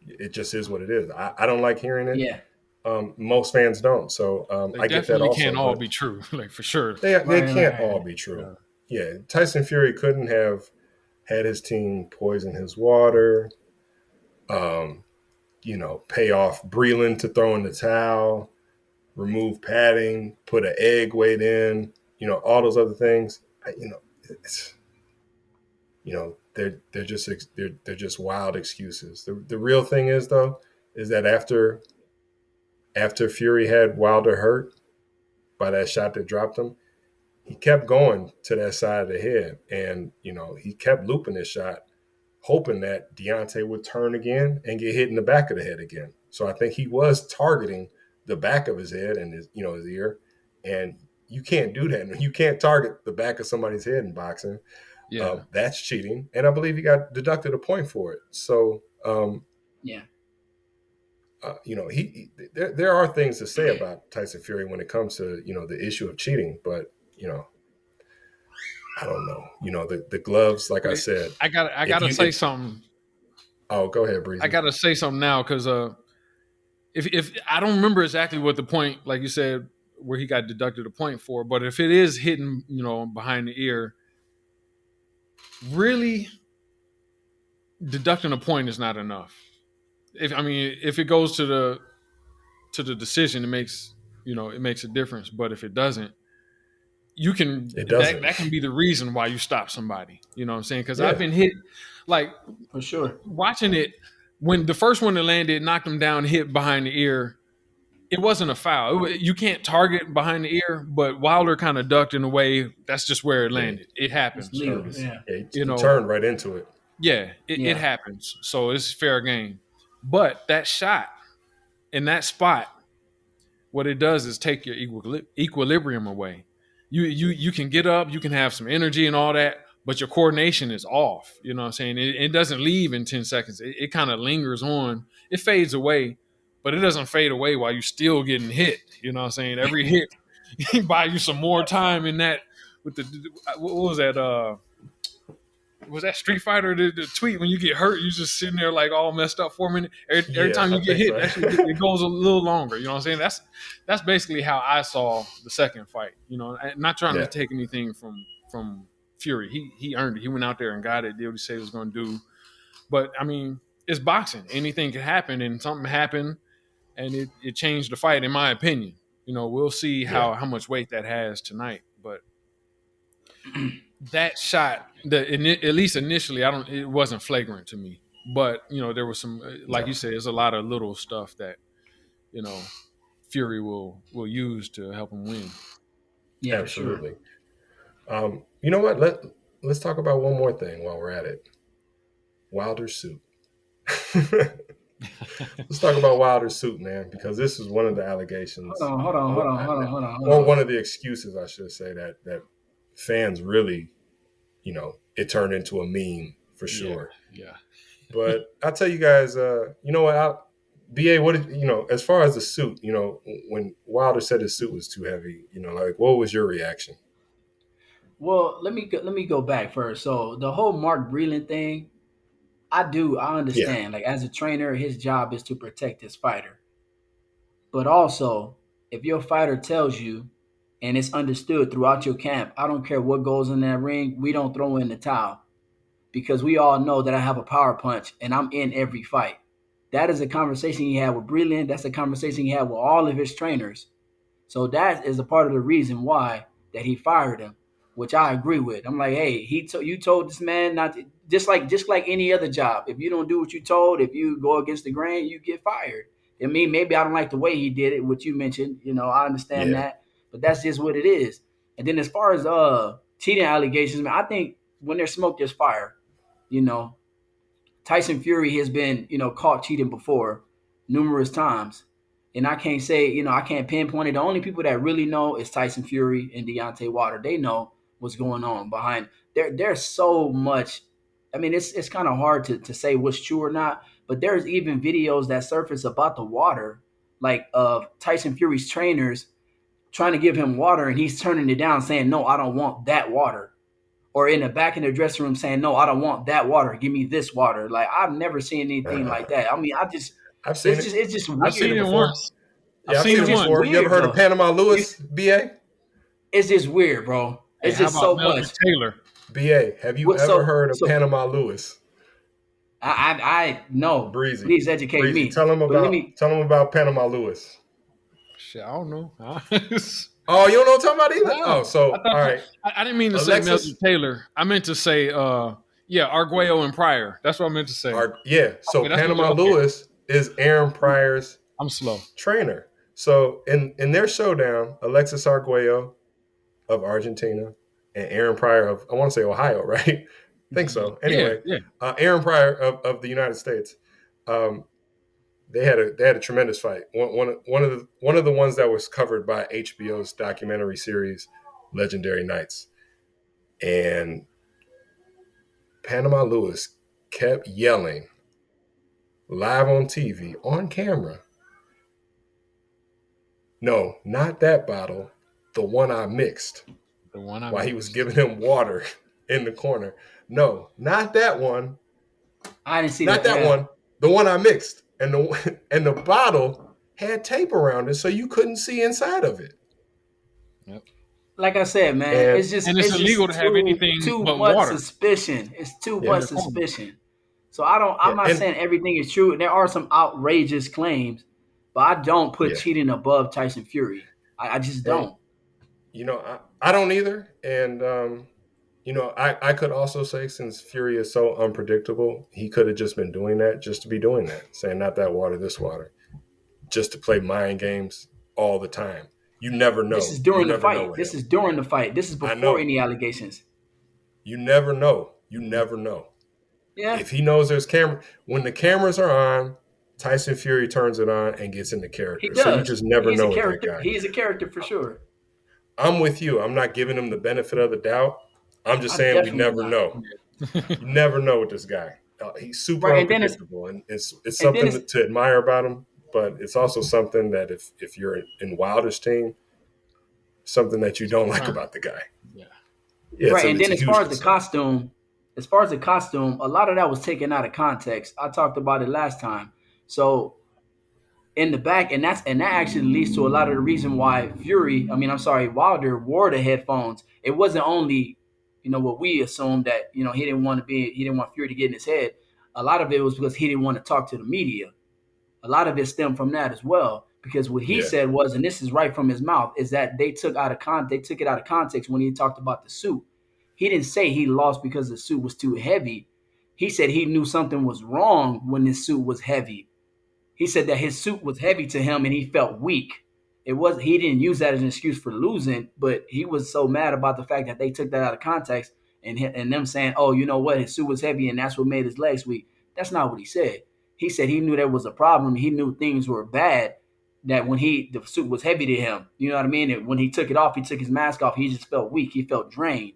It just is what it is. I don't like hearing it. Yeah. Most fans don't. So They I get that definitely can't also. all But be true, like for sure. they Right. can't Right. all be true. Yeah. Yeah, Tyson Fury couldn't have had his team poison his water. Um, pay off Breland to throw in the towel, remove padding, put an egg weight in. All those other things. It's, they're just wild excuses. The real thing is though is that after Fury had Wilder hurt by that shot that dropped him, he kept going to that side of the head, and he kept looping his shot, hoping that Deontay would turn again and get hit in the back of the head again. So I think he was targeting the back of his head and his ear, and you can't do that. You can't target the back of somebody's head in boxing. Yeah. That's cheating, and I believe he got deducted a point for it. So Yeah. there are things to say about Tyson Fury when it comes to the issue of cheating, but I don't know. The gloves, like I Wait, said, I if gotta you say if something. oh, go ahead, I Breezy. gotta say something now because if I don't remember exactly what the point, like you said, where he got deducted a point for, but if it is hitting, behind the ear, really deducting a point is not enough. If it goes to the decision, it makes a difference. But if it doesn't, you can It that doesn't. that can be the reason why you stop somebody. You know what I'm saying? Because I've Yeah, been hit, like For sure. watching it when the first one that landed knocked him down, hit behind the ear. It wasn't a foul. You can't target behind the ear, but Wilder kind of ducked in a way. That's just where it yeah. landed. It It's happens. legal. Service. Yeah. Yeah, You he know, turned right into it. yeah, it Yeah. happens. So it's fair game. But that shot in that spot, what it does is take your equilibrium away. You can get up, you can have some energy and all that, but your coordination is off. You know what I'm saying? It doesn't leave in 10 seconds. It kind of lingers on. It fades away, but it doesn't fade away while you're still getting hit. You know what I'm saying? Every hit buy you some more time in that with what was that was that Street Fighter the tweet when you get hurt, you just sitting there like all messed up for a minute. Every Yeah, time I you get think hit, so. that shit it goes a little longer. You know what I'm saying? That's basically how I saw the second fight. Not trying to Yeah, take anything from Fury. He earned it. He went out there and got it. Did what he said he was going to do. But it's boxing. Anything could happen, and something happened, and it changed the fight. In my opinion, we'll see yeah, how much weight that has tonight, but that shot, at least initially, it wasn't flagrant to me. But there was some, like no, you said, there's a lot of little stuff that you know Fury will use to help him win. Yeah, for sure. absolutely. You know what? Let's talk about one more thing while we're at it. Wilder's suit. Let's talk about Wilder's suit, man, because this is one of the allegations, or Hold on. one of the excuses, I should say, that fans really, it turned into a meme for Yeah, sure. yeah. But I'll tell you guys, you know what? BA, what did as far as the suit, when Wilder said his suit was too heavy, like what was your reaction? Well, let me go back first. So the whole Mark Breland thing, I Yeah, understand. Like as a trainer, his job is to protect his fighter. But also, if your fighter tells you, and it's understood throughout your camp, I don't care what goes in that ring, we don't throw in the towel because we all know that I have a power punch and I'm in every fight. That is a conversation he had with Breland. That's a conversation he had with all of his trainers. So that is a part of the reason why that he fired him, which I agree with. I'm like, hey, you told this man not to, just like any other job. If you don't do what you told, if you go against the grain, you get fired. I mean, maybe I don't like the way he did it, what you mentioned. I understand yeah, that, but that's just what it is. And then as far as cheating allegations, man, I think when there's smoke, there's fire. You know, Tyson Fury has been, caught cheating before numerous times. And I can't say, I can't pinpoint it. The only people that really know is Tyson Fury and Deontay Wilder. They know what's going on behind. There's so much. I mean, it's kind of hard to say what's true or not, but there's even videos that surface about the water, like of Tyson Fury's trainers trying to give him water, and he's turning it down, saying, "No, I don't want that water." Or in the back in the dressing room saying, "No, I don't want that water. Give me this water." Like I've never seen anything like that. I mean, I've seen it. it's just I've seen weird. it Before. once. I've Yeah, I've seen seen it it It's just once. before. You ever weird heard of though. Panama You, Lewis, BA? it's just weird, bro. Hey, It's how just about so Melvin much. Taylor? BA, have you What ever so heard of so Panama Lewis? I no. Breezy. Please educate Breezy. me. Tell him But let me. about Panama Lewis. Shit, I don't know. Oh, you don't know what I'm talking about either? Wow. Oh, so I all thought right. I didn't mean to say Melvin Alexis Taylor. I meant to say yeah, Arguello and Pryor. That's what I meant to say. So Okay, that's what Panama okay. Lewis is Aaron Pryor's I'm slow. trainer. So in their showdown, Alexis Arguello of Argentina and Aaron Pryor of, I want to say Ohio, right? I think so. Yeah, Anyway, yeah. Aaron Pryor of the United States. They had a tremendous fight. One of the ones that was covered by HBO's documentary series, Legendary Nights. And Panama Lewis kept yelling live on TV, on camera. No, not that bottle. The one I mixed. The one I While he missed. was giving him water in the corner. No, not that one. I didn't see Not that. that one. The one I mixed. And the bottle had tape around it so you couldn't see inside of it. Yep. Like I said, man, And it's illegal to have anything too but much water. suspicion. It's too Yeah. much suspicion. So I'm yeah, not and saying everything is true. There are some outrageous claims, but I don't put yeah. cheating above Tyson Fury. I just And don't. I don't either. And I could also say, since Fury is so unpredictable, he could have just been doing that just to be doing that, saying not that water, this water, just to play mind games all the time. You never This know. is You during the never know fight. with This him. is during the fight. This is I before know. any allegations. You never know. You never know. Yeah. If he knows there's camera, when the cameras are on, Tyson Fury turns it on and gets into He character. So you does. just never He's a know with that character. guy. He is a character for sure. I'm with you. I'm not giving him the benefit of the doubt. I'm just I saying we definitely never not. know. You never know with this guy. He's super Right, unpredictable, and it's and then something to admire about him. But it's also something that if you're in Wilder's team, something that you don't like about the guy. Yeah. Yeah, right, and it's then a as far huge as the concern. costume, a lot of that was taken out of context. I talked about it last time. So in the back, and that actually leads to a lot of the reason why Wilder wore the headphones. It wasn't only, what we assumed that, he didn't want Fury to get in his head. A lot of it was because he didn't want to talk to the media. A lot of it stemmed from that as well. Because what he Yeah, said was, and this is right from his mouth, is that they took it out of context when he talked about the suit. He didn't say he lost because the suit was too heavy. He said he knew something was wrong when his suit was heavy. He said that his suit was heavy to him and he felt weak. He didn't use that as an excuse for losing, but he was so mad about the fact that they took that out of context and them saying, "Oh, you know what, his suit was heavy and that's what made his legs weak." That's not what he said. He said he knew there was a problem. He knew things were bad. That when the suit was heavy to him, you know what I mean. And when he took it off, he took his mask off. He just felt weak. He felt drained.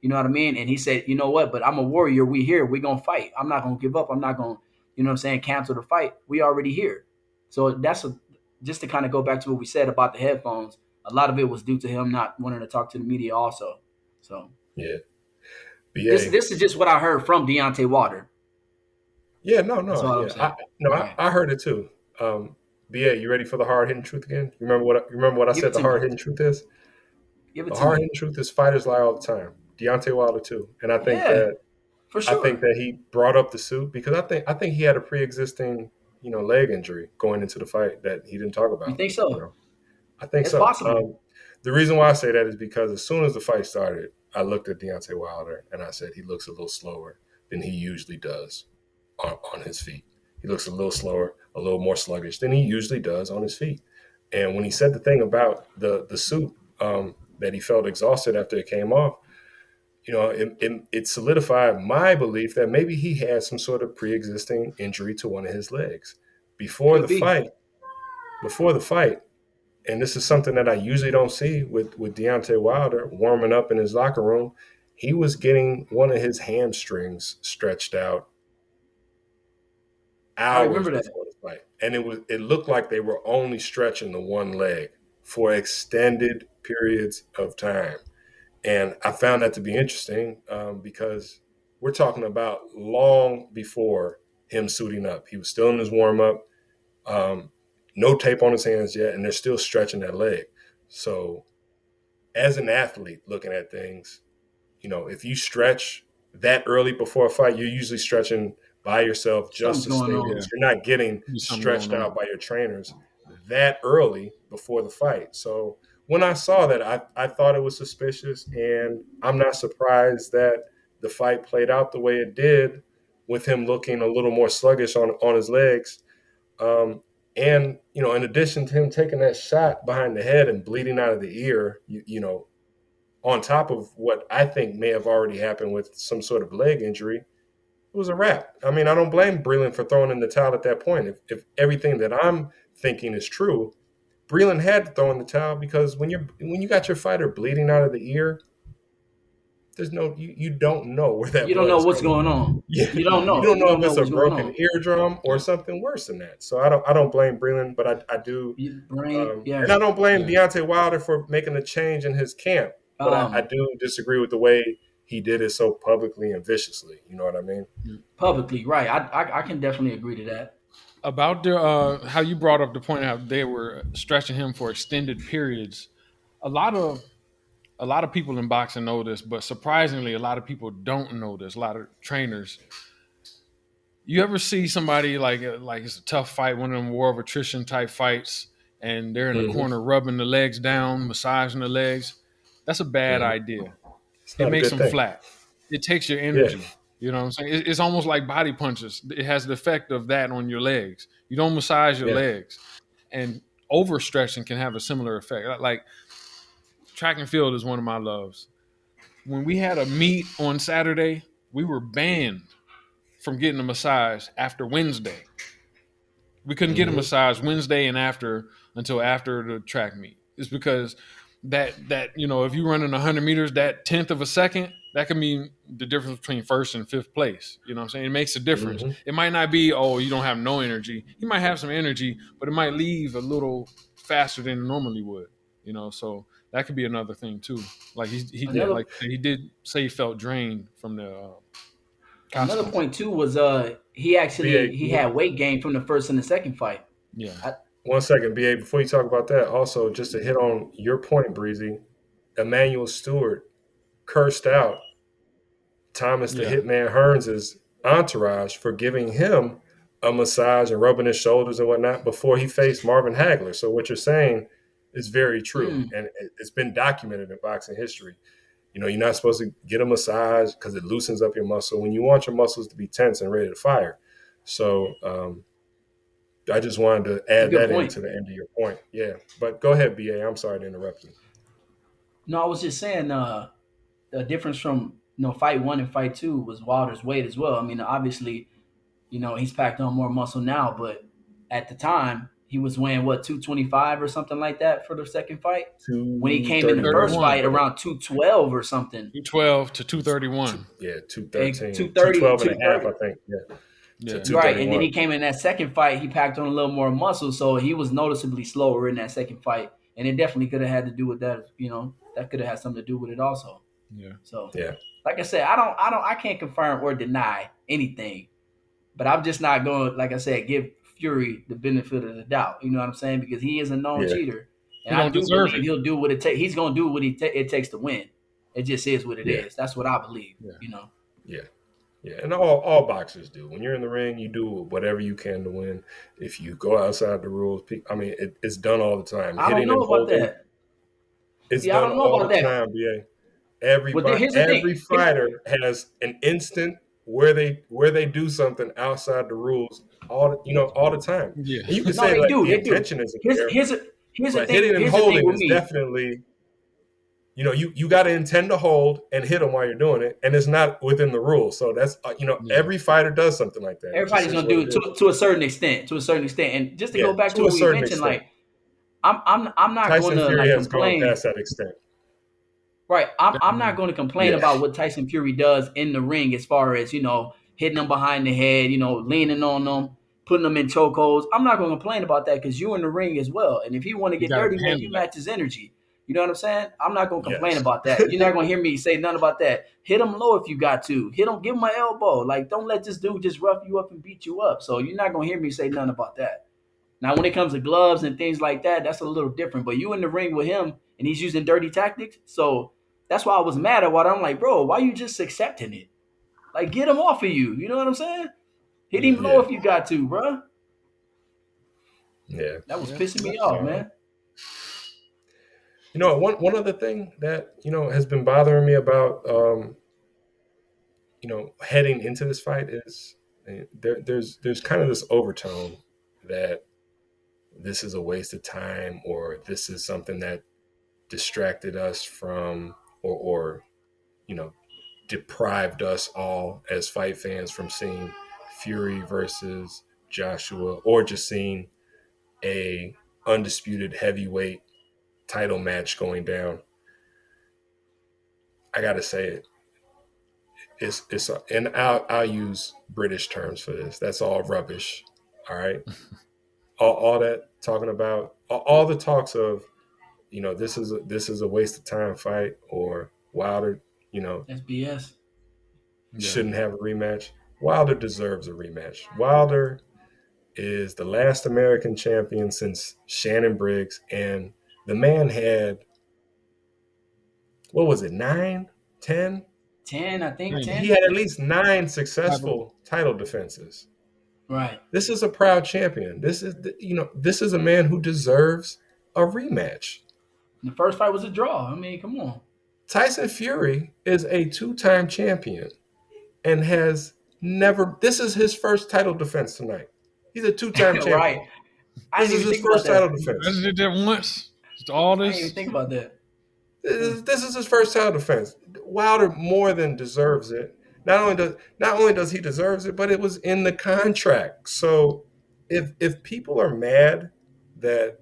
You know what I mean? And he said, "You know what? But I'm a warrior. We here. We gonna fight. I'm not gonna give up. I'm not gonna, cancel the fight. We already here." So just to kind of go back to what we said about the headphones. A lot of it was due to him not wanting to talk to the media, also. So yeah. this BA. this is just what I heard from Deontay Wilder. Yeah, That's no, all I'm yeah. saying. Right. I heard it too. BA, you ready for the hard hitting truth again? You remember what I Give it said the to me. hard hitting truth is? Give it The to hard me. hitting truth is fighters lie all the time. Deontay Wilder too. And Yeah, for I think sure. that he brought up the suit because I think he had a pre-existing, leg injury going into the fight that he didn't talk You about. think so? I think It's so. possible. The reason why I say that is because as soon as the fight started, I looked at Deontay Wilder and I said he looks a little slower than he usually does on his feet. He looks a little slower, a little more sluggish than he usually does on his feet. And when he said the thing about the suit, that he felt exhausted after it came off, it solidified my belief that maybe he had some sort of pre-existing injury to one of his legs before the Could be. fight. Before the fight, and this is something that I usually don't see with Deontay Wilder warming up in his locker room. He was getting one of his hamstrings stretched out I hours remember that. before the fight, and it looked like they were only stretching the one leg. for extended periods of time. And I found that to be interesting because we're talking about long before him suiting up. He was still in his warm up, no tape on his hands yet, and they're still stretching that leg. So, as an athlete looking at things, if you stretch that early before a fight, you're usually stretching by yourself just Something's to going stay on. loose. You're not getting There's something stretched going on. out by your trainers that early before the fight. So when I saw that, I thought it was suspicious, and I'm not surprised that the fight played out the way it did, with him looking a little more sluggish on his legs. And in addition to him taking that shot behind the head and bleeding out of the ear, on top of what I think may have already happened with some sort of leg injury, it was a wrap. I mean, I don't blame Breland for throwing in the towel at that point. If everything that I'm thinking is true, Breland had to throw in the towel, because when you got your fighter bleeding out of the ear, there's no you don't know where that You don't blood know is what's coming going from. on. Yeah, You don't you know. don't You know don't if know it's a what's going broken on. eardrum or Yeah. something worse than that. So I don't blame Breland, but I do. Brain, yeah. And I don't blame Yeah. Deontay Wilder for making a change in his camp, but I Um, do disagree with the way he did it so publicly and viciously. You know what I mean? publicly, right? I can definitely agree to that. About the how you brought up the point how they were stretching him for extended periods. A lot of a lot of people in boxing know this, but surprisingly, a lot of people don't know this. A lot of trainers. You ever see somebody like it's a tough fight, one of them war of attrition type fights, and they're in the Hmm. corner rubbing the legs down, massaging the legs? That's a bad Hmm. idea. It's It not a makes good them thing. flat. It takes your Yeah, energy. You know what I'm saying? It's almost like body punches. It has the effect of that on your legs. You don't massage your yeah. legs, and overstretching can have a similar effect. Like track and field is one of my loves. When we had a meet on Saturday, we were banned from getting a massage after Wednesday. We couldn't get a Hmm. massage Wednesday and after until after the track meet. It's because that if you run in 100 meters, that tenth of a second, that can mean the difference between first and fifth place. You know what I'm saying? It makes a difference. Hmm. It might not be, oh, you don't have no energy. You might have some energy, but it might leave a little faster than it normally would. So that could be another thing too. Like Another he did say he felt drained from the another Costco. point too was BA, he had weight gain from the first and the second fight. Yeah, I, one second, BA. Before you talk about that, also just to hit on your point, Breezy, Emmanuel Stewart cursed out Thomas the yeah, Hitman Hearns' entourage for giving him a massage and rubbing his shoulders and whatnot before he faced Marvin Hagler. So what you're saying is very true, mm, and it's been documented in boxing history. You're not supposed to get a massage because it loosens up your muscle when you want your muscles to be tense and ready to fire. So I just wanted to it's a add good that point. into the end of your point. Yeah, but go ahead, BA. I'm sorry to interrupt you. No, I was just saying the difference from fight one and fight two was Wilder's weight as well. I mean, obviously, he's packed on more muscle now, but at the time he was weighing what 225 or something like that for the second fight. When he came in the first 231, fight, 231, around 212 or something, 212 to 231. yeah, 213, 230, 212 and a half, 230. I think. Yeah, to Yeah, Right, and then 231. he came in that second fight. He packed on a little more muscle, so he was noticeably slower in that second fight, and it definitely could have had to do with that. That could have had something to do with it also. yeah. So, Yeah, like I said, I can't confirm or deny anything, but I'm just not going, like I said, give Fury the benefit of the doubt. You know what I'm saying? Because he is a known yeah, cheater, He and I don't do deserve believe it. he'll do what it takes. He's gonna do what it takes to win. It just is what it yeah, is. That's what I believe. Yeah, yeah. Yeah, and all boxers do. When you're in the ring, you do whatever you can to win. If you go outside the rules, I mean, it's done all the time. I don't Hitting know and about holding, that. it's See, I done don't know all about the that. time. BA. Well, Everybody, here's the thing. every fighter has an instant where they do something outside the rules all the time. yeah. And you could No, say they like do. the They do. intention isn't Here's there, here's a, here's the but thing. hitting and Here's the thing holding with is me. definitely you got to intend to hold and hit them while you're doing it, and it's not within the rules. So that's Yeah. every fighter does something like that. It just Everybody's is gonna what do it it is. to a certain extent. To a certain extent. And just to Yeah, go back to to a what we certain mentioned, extent. like I'm not going Tyson to Fury like has gone complain. past that extent. Right. I'm not Definitely. going to complain Yeah, about what Tyson Fury does in the ring as far as hitting them behind the head, leaning on them. putting them in chokeholds. I'm not going to complain about that because you in the ring as well. And if you want to You get got to dirty, man, handle you that. match his energy. You know what I'm saying? I'm not going to complain Yes. about that. You're not going to hear me say nothing about that. Hit him low if you got to. Hit him, give him an elbow. Like, don't let this dude just rough you up and beat you up. So you're not going to hear me say nothing about that. Now, when it comes to gloves and things like that, that's a little different. But you in the ring with him and he's using dirty tactics. So that's why I was mad at what I'm like, bro, why you just accepting it? Like, get him off of you. You know what I'm saying? Hit him Yeah. low Yeah. if you got to, bro. Yeah. That was Yeah. pissing me That's off, all right. man. One other thing that has been bothering me about heading into this fight is there's kind of this overtone that this is a waste of time, or this is something that distracted us from, or you know deprived us all as fight fans from seeing Fury versus Joshua, or just seeing a undisputed heavyweight title match going down. I gotta say it. It's and I'll use British terms for this. That's all rubbish. All right. All that talking about all the talks of this is a waste of time fight, or Wilder you know That's BS. Yeah. shouldn't have a rematch. Wilder deserves a rematch. Wilder is the last American champion since Shannon Briggs, and the man had, what was it, 9, 10? 10, I think He 10. had at least 9 Title. successful title defenses. Right. This is a proud champion. This is a man who deserves a rematch. And the first fight was a draw. I mean, come on. Tyson Fury is a 2-time champion and has never. This is his first title defense tonight. He's a 2-time Right. champion. I This didn't is even his think about first title that. I defense. just did that once. Just all I didn't even this. think about that. This is his first title defense. Wilder more than deserves it. Not only does he deserves it, but it was in the contract. So if people are mad that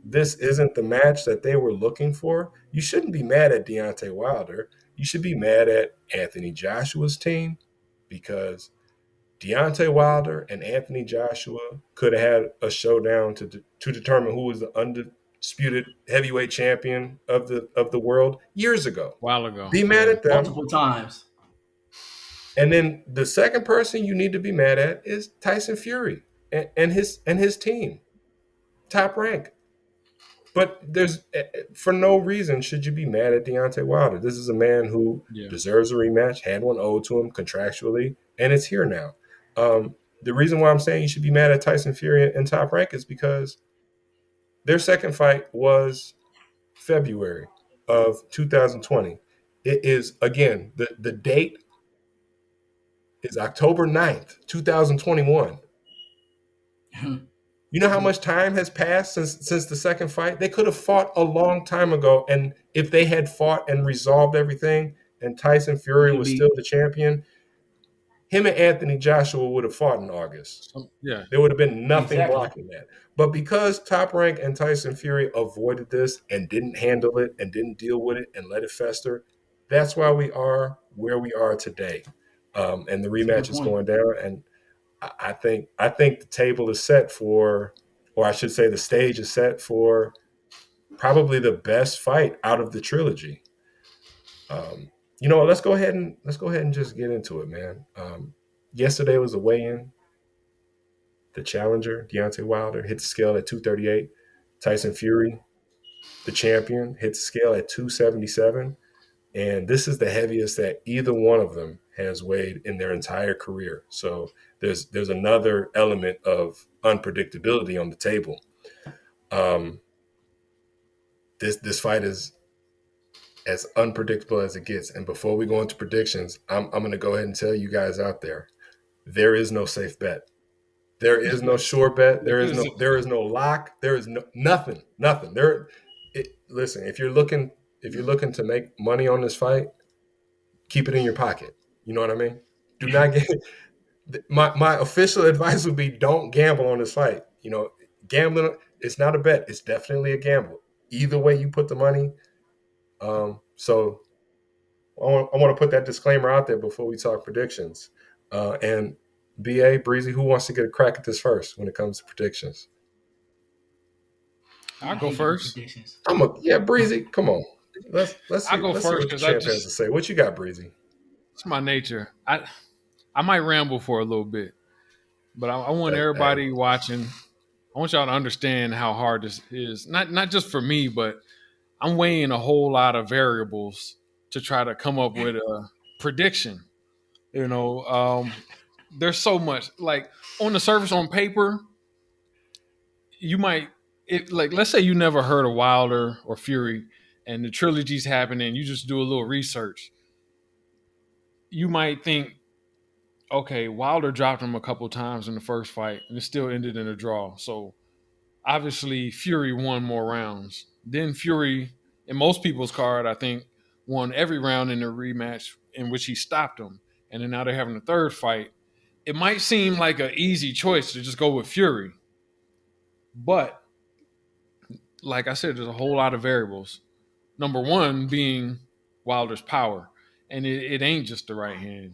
this isn't the match that they were looking for, you shouldn't be mad at Deontay Wilder. You should be mad at Anthony Joshua's team, because Deontay Wilder and Anthony Joshua could have had a showdown to determine who was the undisputed heavyweight champion of the world years ago. While ago. Be mad Yeah. at them. Multiple times. And then the second person you need to be mad at is Tyson Fury and his team, Top Rank. But for no reason should you be mad at Deontay Wilder. This is a man who Yeah. deserves a rematch, had one owed to him contractually, and it's here now. The reason why I'm saying you should be mad at Tyson Fury and Top Rank is because their second fight was February of 2020. It is, again, the date is October 9th, 2021. You know how much time has passed since the second fight? They could have fought a long time ago, and if they had fought and resolved everything, and Tyson You Fury could was be still the champion, him and Anthony Joshua would have fought in August. Yeah. There would have been nothing exactly. blocking that. But because Top Rank and Tyson Fury avoided this and didn't handle it and didn't deal with it and let it fester, that's why we are where we are today. And the That's a good rematch is point. going down, and I think the table is set for, or I should say, the stage is set for probably the best fight out of the trilogy. Let's go ahead and just get into it, man. Yesterday was a weigh-in. The challenger, Deontay Wilder, hit the scale at 238. Tyson Fury, the champion, hit the scale at 277. And this is the heaviest that either one of them has weighed in their entire career. So there's another element of unpredictability on the table. Um, this fight is as unpredictable as it gets. And before we go into predictions, I'm going to go ahead and tell you guys out there is no safe bet. There is no sure bet. What is it? There is no lock. There is no nothing. Listen, if you're looking to make money on this fight, keep it in your pocket. You know what I mean? Do not get my official advice would be, don't gamble on this fight. Gambling, it's not a bet. It's definitely a gamble. Either way you put the money. So I want to put that disclaimer out there before we talk predictions. And BA, Breezy, who wants to get a crack at this first when it comes to predictions? I I'll go hate giving first. predictions. Yeah, Breezy, come on. Let's I'll see go let's see first what the because I champ has to just say. What you got, Breezy? it's my nature. I might ramble for a little bit, but I want Hey, everybody watching. I want y'all to understand how hard this is. Not just for me, but I'm weighing a whole lot of variables to try to come up with a prediction. You know, there's so much. Like on the surface, on paper, you might like let's say you never heard of Wilder or Fury, and the trilogy's happening. You just do a little research. You might think, okay, Wilder dropped him a couple times in the first fight, and it still ended in a draw. So obviously Fury won more rounds. Then Fury, in most people's card, I think, won every round in the rematch in which he stopped him. And then now they're having a third fight. It might seem like an easy choice to just go with Fury. But like I said, there's a whole lot of variables. Number one being Wilder's power. And it ain't just the right hand.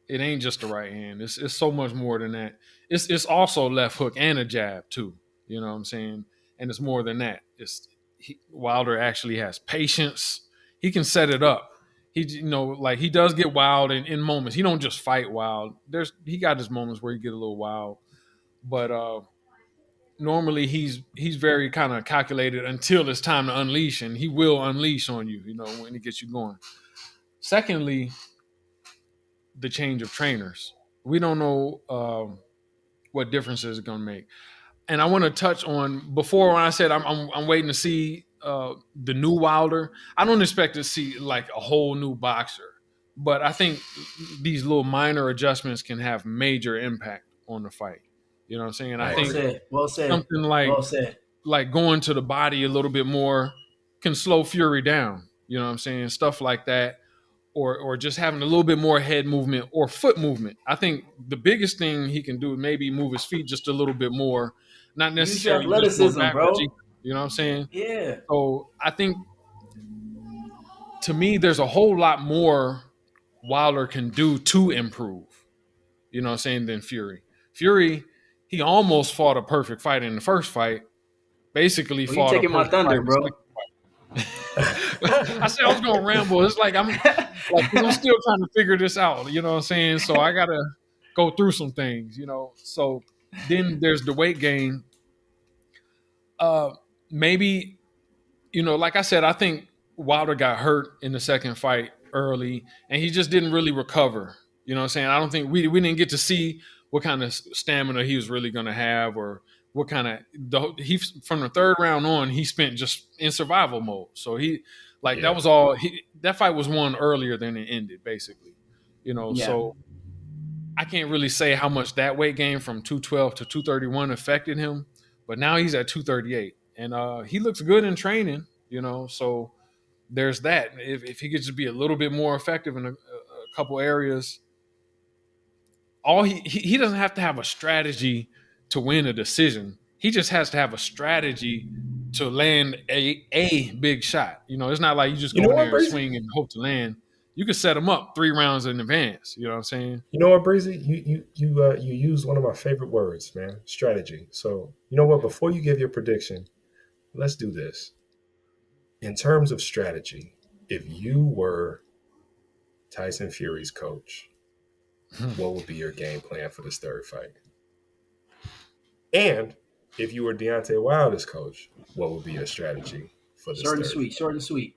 It ain't just the right hand. It's so much more than that. It's also left hook and a jab too. You know what I'm saying? And it's more than that. Wilder actually has patience. He can set it up. Like he does get wild in moments. He don't just fight wild. He got his moments where he get a little wild, but normally he's very kind of calculated until it's time to unleash, and he will unleash on you. You know when he gets you going. Secondly, the change of trainers. We don't know what differences it's going to make. And I want to touch on before when I said I'm waiting to see the new Wilder. I don't expect to see like a whole new boxer, but I think these little minor adjustments can have major impact on the fight. You know what I'm saying? I I Well think agree. said. Well said. something Well said. like going to the body a little bit more can slow Fury down. You know what I'm saying? Stuff like that, or just having a little bit more head movement or foot movement. I think the biggest thing he can do is maybe move his feet just a little bit more, not Use your necessarily just going athleticism, backwards either. bro. You know what I'm saying? Yeah. So I think to me, there's a whole lot more Wilder can do to improve. You know what I'm saying? Than Fury. Fury, he almost fought a perfect fight in the first fight. Basically, Well, you fought a taking my perfect fight thunder, in the bro. second. I said I was gonna ramble. It's like I'm still trying to figure this out. You know what I'm saying? So I gotta go through some things. So then there's the weight gain. Maybe like I said, I think Wilder got hurt in the second fight early, and he just didn't really recover. You know what I'm saying? I don't think we didn't get to see what kind of stamina he was really going to have, or what kind of he from the third round on he spent just in survival mode. So that Yeah. was all. That fight was won earlier than it ended, basically. Yeah. So I can't really say how much that weight gain from 212 to 231 affected him, but now he's at 238, and he looks good in training. So there's that. If he could just be a little bit more effective in a couple areas, all he doesn't have to have a strategy to win a decision. He just has to have a strategy to land a big shot. It's not like you just You go know in what, there and Breezy? swing and hope to land. You can set him up 3 rounds in advance. You know what I'm saying? You know what, Breezy? You used one of my favorite words, man. Strategy. So you know what? Before you give your prediction, let's do this. In terms of strategy, if you were Tyson Fury's coach, what would be your game plan for this third fight? And if you were Deontay Wilder's coach, what would be your strategy for this Short and third sweet. fight? Short and sweet.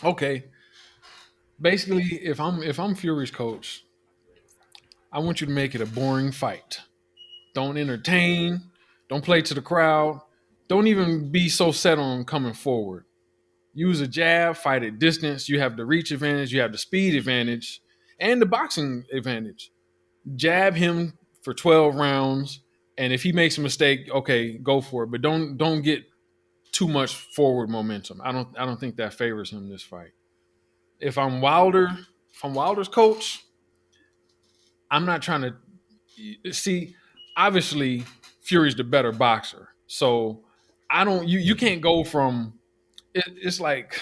Okay. Basically, if I'm Fury's coach, I want you to make it a boring fight. Don't entertain. Don't play to the crowd. Don't even be so set on coming forward. Use a jab, fight at distance. You have the reach advantage, you have the speed advantage, and the boxing advantage. Jab him for 12 rounds, and if he makes a mistake, okay, go for it. But don't get too much forward momentum. I don't think that favors him this fight. If I'm Wilder's coach, I'm not trying to see. Obviously, Fury's the better boxer, so I don't. You can't go from. It's like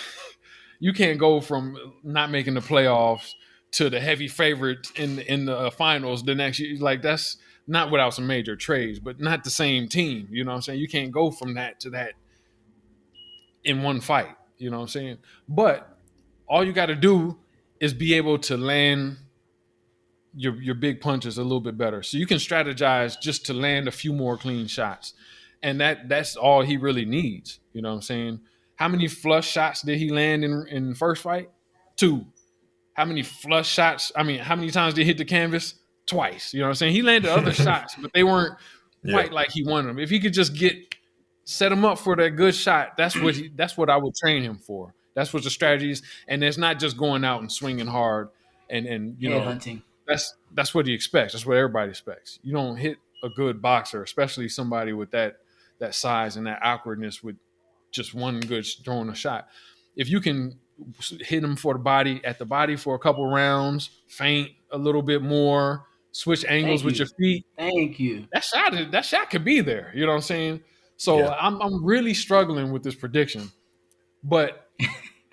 you can't go from not making the playoffs to the heavy favorite in the finals the next year. Like that's not without some major trades, but not the same team. You know what I'm saying? You can't go from that to that in one fight. You know what I'm saying? But all you got to do is be able to land your big punches a little bit better. So you can strategize just to land a few more clean shots. And that's all he really needs. You know what I'm saying? How many flush shots did he land in the first fight? 2. How many flush shots? I mean, how many times did he hit the canvas? Twice. You know what I'm saying? He landed other shots, but they weren't Yeah. quite like he wanted them. If he could just set him up for that good shot, that's what I would train him for. That's what the strategy is. And it's not just going out and swinging hard and Head hunting. that's what he expects. That's what everybody expects. You don't hit a good boxer, especially somebody with that size and that awkwardness with just one good throwing a shot. If you can hit him for the body for a couple rounds, feint a little bit more, switch angles Thank with your you. feet, Thank you. that shot could be there. You know what I'm saying? So Yeah. I'm really struggling with this prediction, but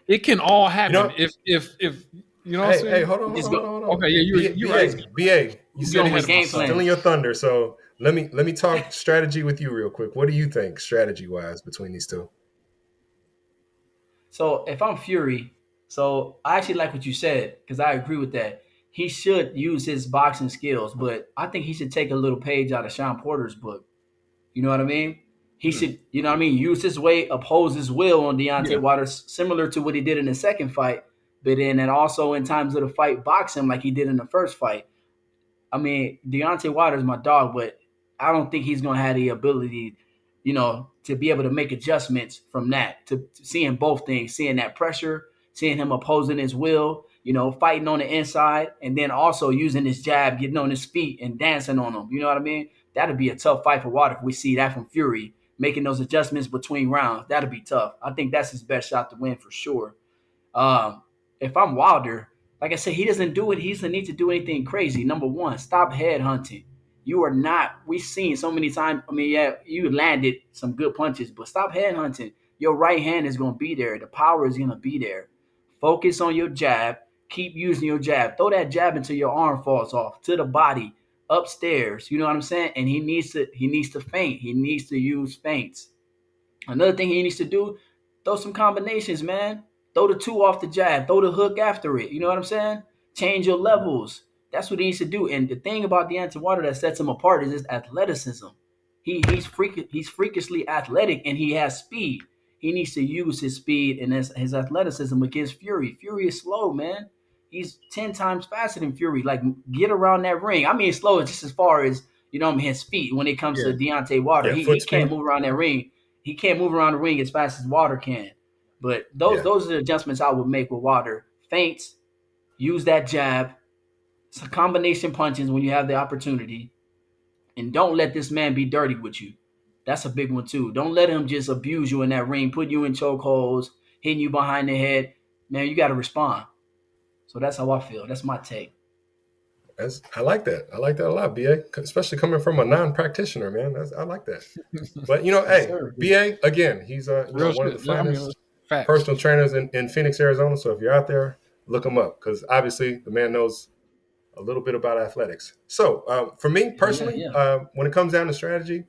it can all You happen know, if you know what I'm hey, saying. hold on, You hold just on, hold go on, hold on. Okay, yeah, you're right. You I'm said getting going he ahead with of was game myself. plan. stealing your thunder. So let me talk strategy with you real quick. What do you think strategy wise between these two? So if I'm Fury, so I actually like what you said because I agree with that. He should use his boxing skills, but I think he should take a little page out of Sean Porter's book. You know what I mean? He Hmm. should, you know what I mean, use his weight, oppose his will on Yeah, Deontay Waters, similar to what he did in the second fight, but then and also in times of the fight, box him like he did in the first fight. I mean, Deontay Wilder is my dog, but I don't think he's going to have the ability, to be able to make adjustments from that to seeing both things, seeing that pressure, seeing him opposing his will, fighting on the inside, and then also using his jab, getting on his feet and dancing on them. You know what I mean? That'd be a tough fight for Wilder if we see that from Fury, making those adjustments between rounds. That'd be tough. I think that's his best shot to win for sure. Um, if I'm Wilder, like I said, he doesn't do it. He doesn't need to do anything crazy. Number one, stop head hunting. You are not. We've seen so many times. I mean, yeah, you landed some good punches, but stop head hunting. Your right hand is going to be there. The power is going to be there. Focus on your jab. Keep using your jab. Throw that jab until your arm falls off to the body, upstairs. You know what I'm saying? And he needs to feint. He needs to use feints. Another thing he needs to do, throw some combinations, man. Throw the two off the jab, throw the hook after it. You know what I'm saying? Change your levels. That's what he needs to do. And the thing about Deontay Wilder that sets him apart is his athleticism. He's freakishly athletic and he has speed. He needs to use his speed and his athleticism against Fury. Fury is slow, man. He's 10 times faster than Fury. Like, get around that ring. I mean, slow just as far as, his feet when it comes yeah, to Deontay Wilder. Yeah, He foot can't speed. move around that ring. He can't move around the ring as fast as Water can. But those Yeah. those are the adjustments I would make with Water. Feints, use that jab, some combination punches when you have the opportunity, and don't let this man be dirty with you. That's a big one too. Don't let him just abuse you in that ring, put you in chokeholds, hitting you behind the head. Man, you got to respond. So that's how I feel. That's my take. I like that. I like that a lot, BA, especially coming from a non-practitioner, man. I like that. But Yes, hey, sir. BA again, he's real one of the shit. I mean, finest facts. personal trainers in Phoenix, Arizona. So if you're out there, look him up because obviously the man knows a little bit about athletics. So for me Yeah, yeah, personally, yeah. when it comes down to strategy,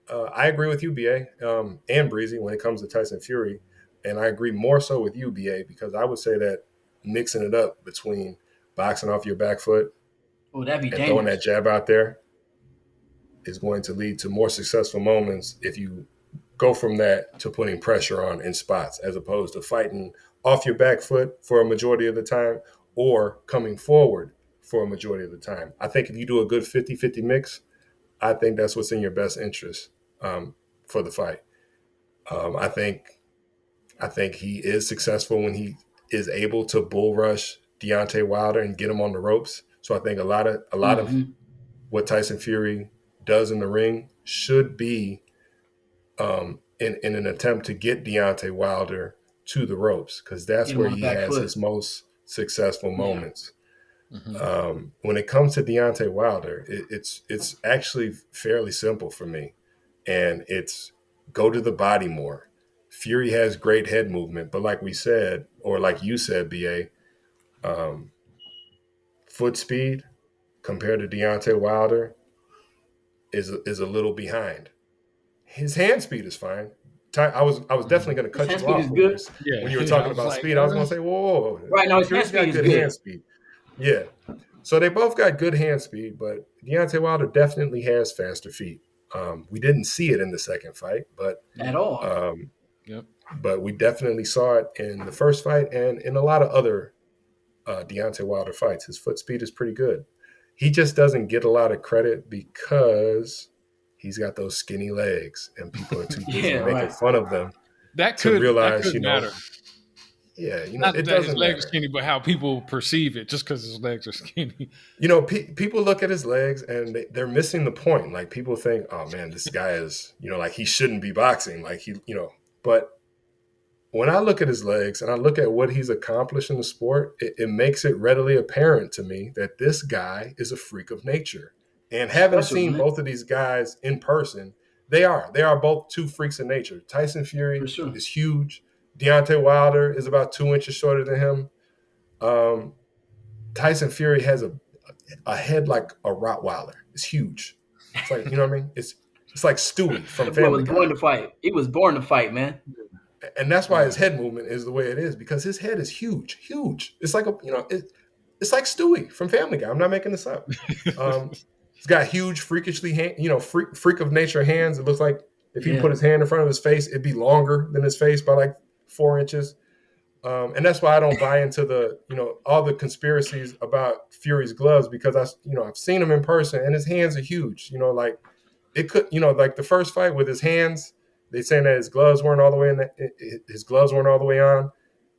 I agree with you, BA, and Breezy when it comes to Tyson Fury, and I agree more so with you, BA, because I would say that mixing it up between boxing off your back foot Oh, that'd be and throwing that dangerous. jab out there is going to lead to more successful moments if you go from that to putting pressure on in spots as opposed to fighting off your back foot for a majority of the time or coming forward for a majority of the time. I think if you do a good 50-50 mix, I think that's what's in your best interest for the fight. Um, I think I think he is successful when he is able to bull rush Deontay Wilder and get him on the ropes. So I think a lot of Mm-hmm. what Tyson Fury does in the ring should be in an attempt to get Deontay Wilder to the ropes because Get that's him where on the he back has foot. his most successful Yeah. moments. Hmm. When it comes to Deontay Wilder, it's actually fairly simple for me, and it's go to the body more. Fury has great head movement, but like we said, or like you said, BA, um, foot speed compared to Deontay Wilder is a little behind. His hand speed is fine. I was definitely going to His cut hand you speed is off when good. you were Yeah. I talking was about like, speed. I was going to say, whoa. Right now, his hand Fury's speed got is good good. hand speed. Yeah. So they both got good hand speed, but Deontay Wilder definitely has faster feet. We didn't see it in the second fight, At all. um, yep. but we definitely saw it in the first fight and in a lot of other Deontay Wilder fights. His foot speed is pretty good. He just doesn't get a lot of credit because he's got those skinny legs, and people are too busy Yeah, making right. fun of them That to could realize, matter. yeah, Not it that his doesn't legs are matter. skinny, but how people perceive it just because his legs are skinny. People look at his legs and they're missing the point. Like people think, oh man, this guy is, like he shouldn't be boxing. Like but when I look at his legs and I look at what he's accomplished in the sport, it makes it readily apparent to me that this guy is a freak of nature. And having Special, seen man. both of these guys in person, they are both two freaks of nature. Tyson For Fury sure. is huge. Deontay Wilder is about 2 inches shorter than him. Um, Tyson Fury has a head like a Rottweiler. It's huge. It's like, you know what I mean? It's like Stewie from That boy Family was born Guy. to fight. He was born to fight, man. And that's why his Right. head movement is the way it is, because his head is huge. It's like it's like Stewie from Family Guy. I'm not making this up. Um, he's got huge, freakishly freak of nature hands. It looks like if he Yeah. put his hand in front of his face, it'd be longer than his face by like 4 inches. And that's why I don't buy into all the conspiracies about Fury's gloves, because I've seen him in person and his hands are huge. Like it could, like the first fight with his hands, they saying that his gloves weren't all the way his gloves weren't all the way on.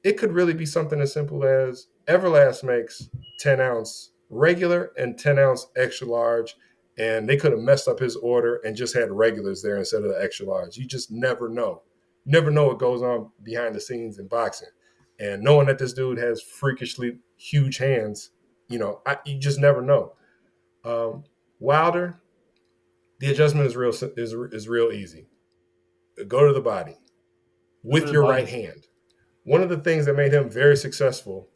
It could really be something as simple as Everlast makes 10-ounce regular and 10-ounce extra large, and they could have messed up his order and just had regulars there instead of the extra large. You just never know. You never know what goes on behind the scenes in boxing. And knowing that this dude has freakishly huge hands, you just never know. Wilder, the adjustment is real easy. Go to the body Go to with the your right body. hand. One of the things that made him very successful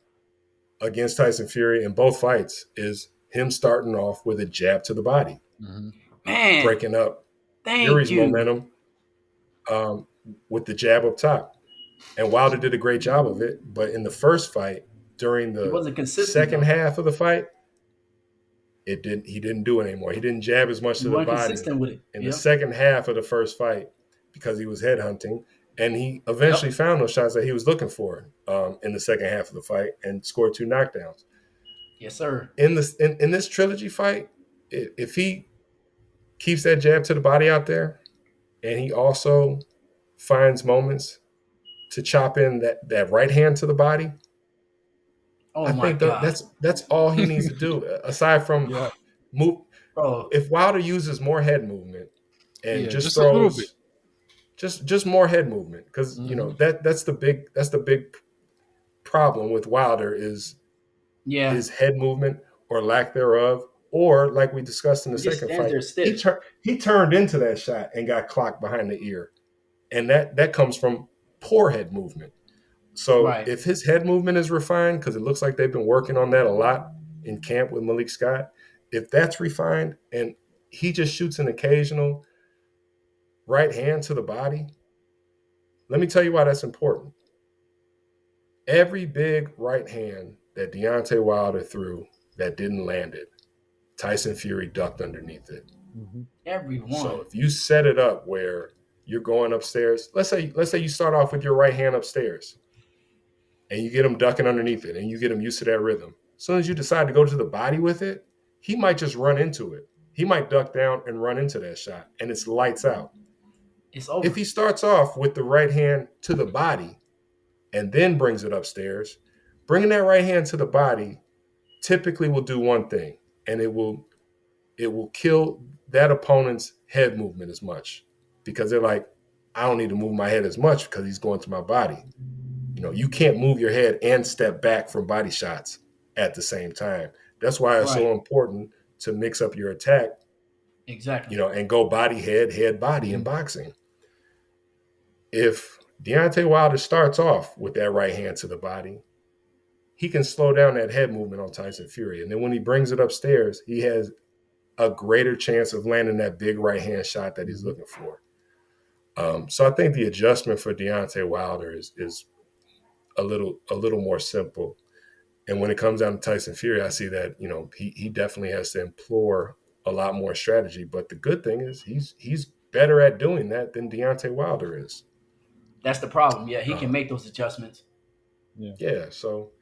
against Tyson Fury in both fights is him starting off with a jab to the body, Man, breaking up thank Fury's you. momentum with the jab up top. And Wilder did a great job of it. But in the first fight, during He the wasn't consistent second though. half of the fight, he didn't do it anymore. He didn't jab as much He to the wasn't body consistent with it. in the Yep. second half of the first fight because he was headhunting, and he eventually Yep. found those shots that he was looking for in the second half of the fight and scored 2 knockdowns. Yes, sir. In this trilogy fight, if he keeps that jab to the body out there, and he also finds moments to chop in that right hand to the body, Oh I my think God, that's all he needs to do. Aside from Yeah. move, bro. if Wilder uses more head movement and Yeah. just Just a little bit. throws just more head movement, because that's the big problem with Wilder is Yeah. his head movement or lack thereof, or like we discussed in the He just second stands fight, there stiff. he turned into that shot and got clocked behind the ear, and that comes from poor head movement. So Right. if his head movement is refined, because it looks like they've been working on that a lot in camp with Malik Scott, if that's refined and he just shoots an occasional right hand to the body, let me tell you why that's important. Every big right hand that Deontay Wilder threw that didn't land it, Tyson Fury ducked underneath it. So Everyone. if you set it up where you're going upstairs, let's say you start off with your right hand upstairs and you get him ducking underneath it and you get him used to that rhythm. As soon as you decide to go to the body with it, he might just run into it. He might duck down and run into that shot, and it's lights out. It's If over. he starts off with the right hand to the body and then brings it upstairs, bringing that right hand to the body typically will do one thing, and it will kill that opponent's head movement as much, because they're like, I don't need to move my head as much because he's going to my body. You can't move your head and step back from body shots at the same time. That's why it's Right. so important to mix up your attack, Exactly. and go body, head, body in boxing. If Deontay Wilder starts off with that right hand to the body, he can slow down that head movement on Tyson Fury. And then when he brings it upstairs, he has a greater chance of landing that big right hand shot that he's looking for. So I think the adjustment for Deontay Wilder is a little more simple. And when it comes down to Tyson Fury, I see that, you know, he definitely has to implore a lot more strategy. But the good thing is he's better at doing that than Deontay Wilder is. That's the problem. Yeah, he can make those adjustments. Yeah. So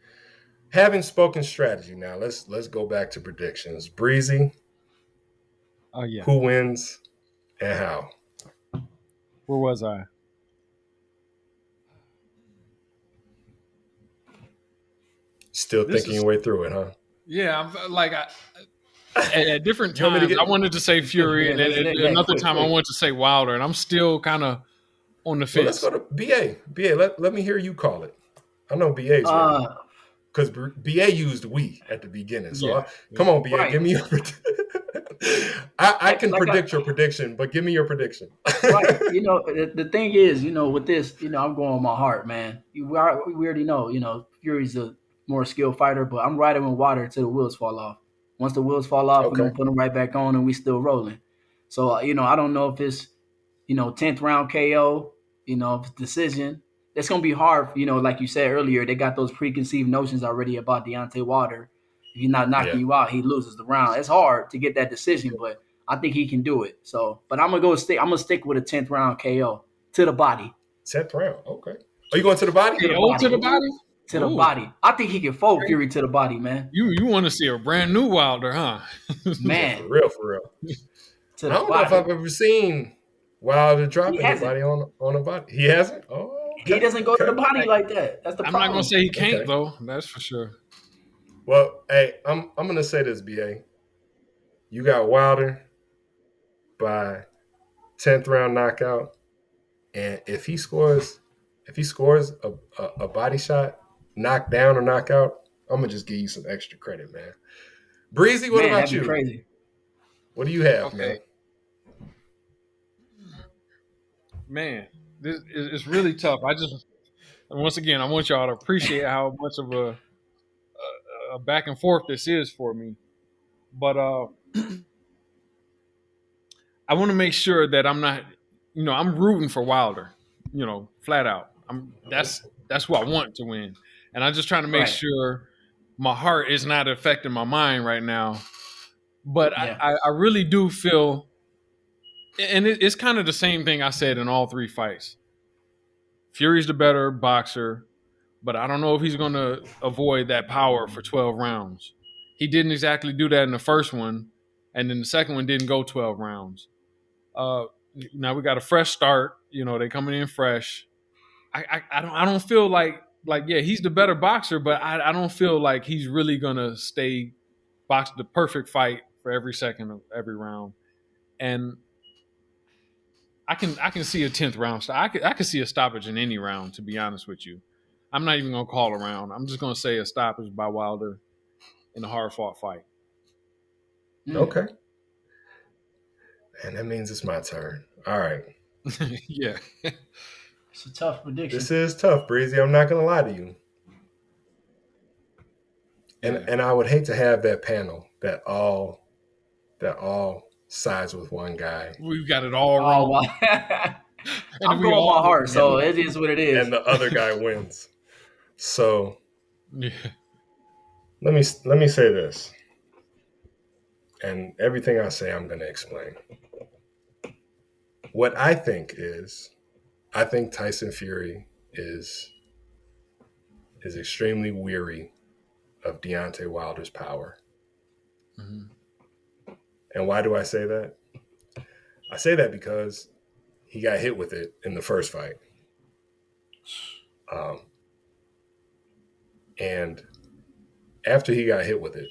having spoken strategy, now let's go back to predictions. Breezy, Oh yeah. who wins and how? Where was I? Still thinking your way through it, huh? Yeah, I'm like at different You want me to times, I wanted to say Fury, and Yeah, at yeah, another quick. time I wanted to say Wilder, and I'm still kind of on the Well, let's fence. go to BA. BA, let me hear you call it. I know BA's ready. Uh, Because BA used we at the beginning. So Yeah. come on, BA, Right. give me your I can Like predict your prediction, but give me your prediction. right. You know, the thing is, you know, with this, you know, I'm going with my heart, man. We already know, you know, Fury's a more skilled fighter, but I'm riding with Water until the wheels fall off. Once the wheels fall off, we're Okay. gonna put them right back on, and we still rolling. So, you know, I don't know if it's, you know, 10th round KO, you know, decision. It's gonna be hard, you know, like you said earlier. They got those preconceived notions already about Deontay Wilder. If he's not knocking you out, he loses the round. It's hard to get that decision, but I think he can do it. So, but I'm gonna stick with a 10th round KO to the body. 10th round. Okay. Are you going to the body? To the KO to body. the body. To the Ooh. body. I think he can fold Fury to the body, man. You want to see a brand new Wilder, huh? Man, For real. to I the don't know if body. I've ever seen Wilder He drop hasn't. anybody on a body. He hasn't? Oh, okay. He doesn't go to the Okay. body like that. That's the I'm problem. not gonna say he can't Okay. though. That's for sure. Well, hey, I'm gonna say this, BA. You got Wilder by 10th round knockout. And if he scores a body shot, knock down or knockout, I'm gonna just give you some extra credit, man. Breezy, what Man, about that'd be you? crazy. What do you have, Okay. Man, this is it's really tough. Once again, I want y'all to appreciate how much of a back and forth this is for me. But I want to make sure that I'm not, I'm rooting for Wilder, flat out. That's who I want to win, and I'm just trying to make Right. sure my heart is not affecting my mind right now. But Yeah. I really do feel, and it's kind of the same thing I said in all three fights. Fury's the better boxer, but I don't know if he's going to avoid that power for 12 rounds. He didn't exactly do that in the first one, and then the second one didn't go 12 rounds. Now we got a fresh start. They coming in fresh. I don't feel like yeah, he's the better boxer, but I don't feel like he's really gonna stay box the perfect fight for every second of every round. And I can see a 10th round. I could see a stoppage in any round. To be honest with you, I'm not even gonna call a round. I'm just gonna say a stoppage by Wilder in a hard fought fight. Okay. And that means it's my turn. All right. Yeah. It's a tough prediction. This is tough, Breezy. I'm not gonna lie to you. And I would hate to have that panel that all sides with one guy. We've got it all wrong. Wow. And I'm we going all- my heart, so it is what it is. And the other guy wins. So Yeah. let me say this. And everything I say I'm gonna explain. What I think Tyson Fury is extremely weary of Deontay Wilder's power. Mm-hmm. And why do I say that? I say that because he got hit with it in the first fight. And after he got hit with it,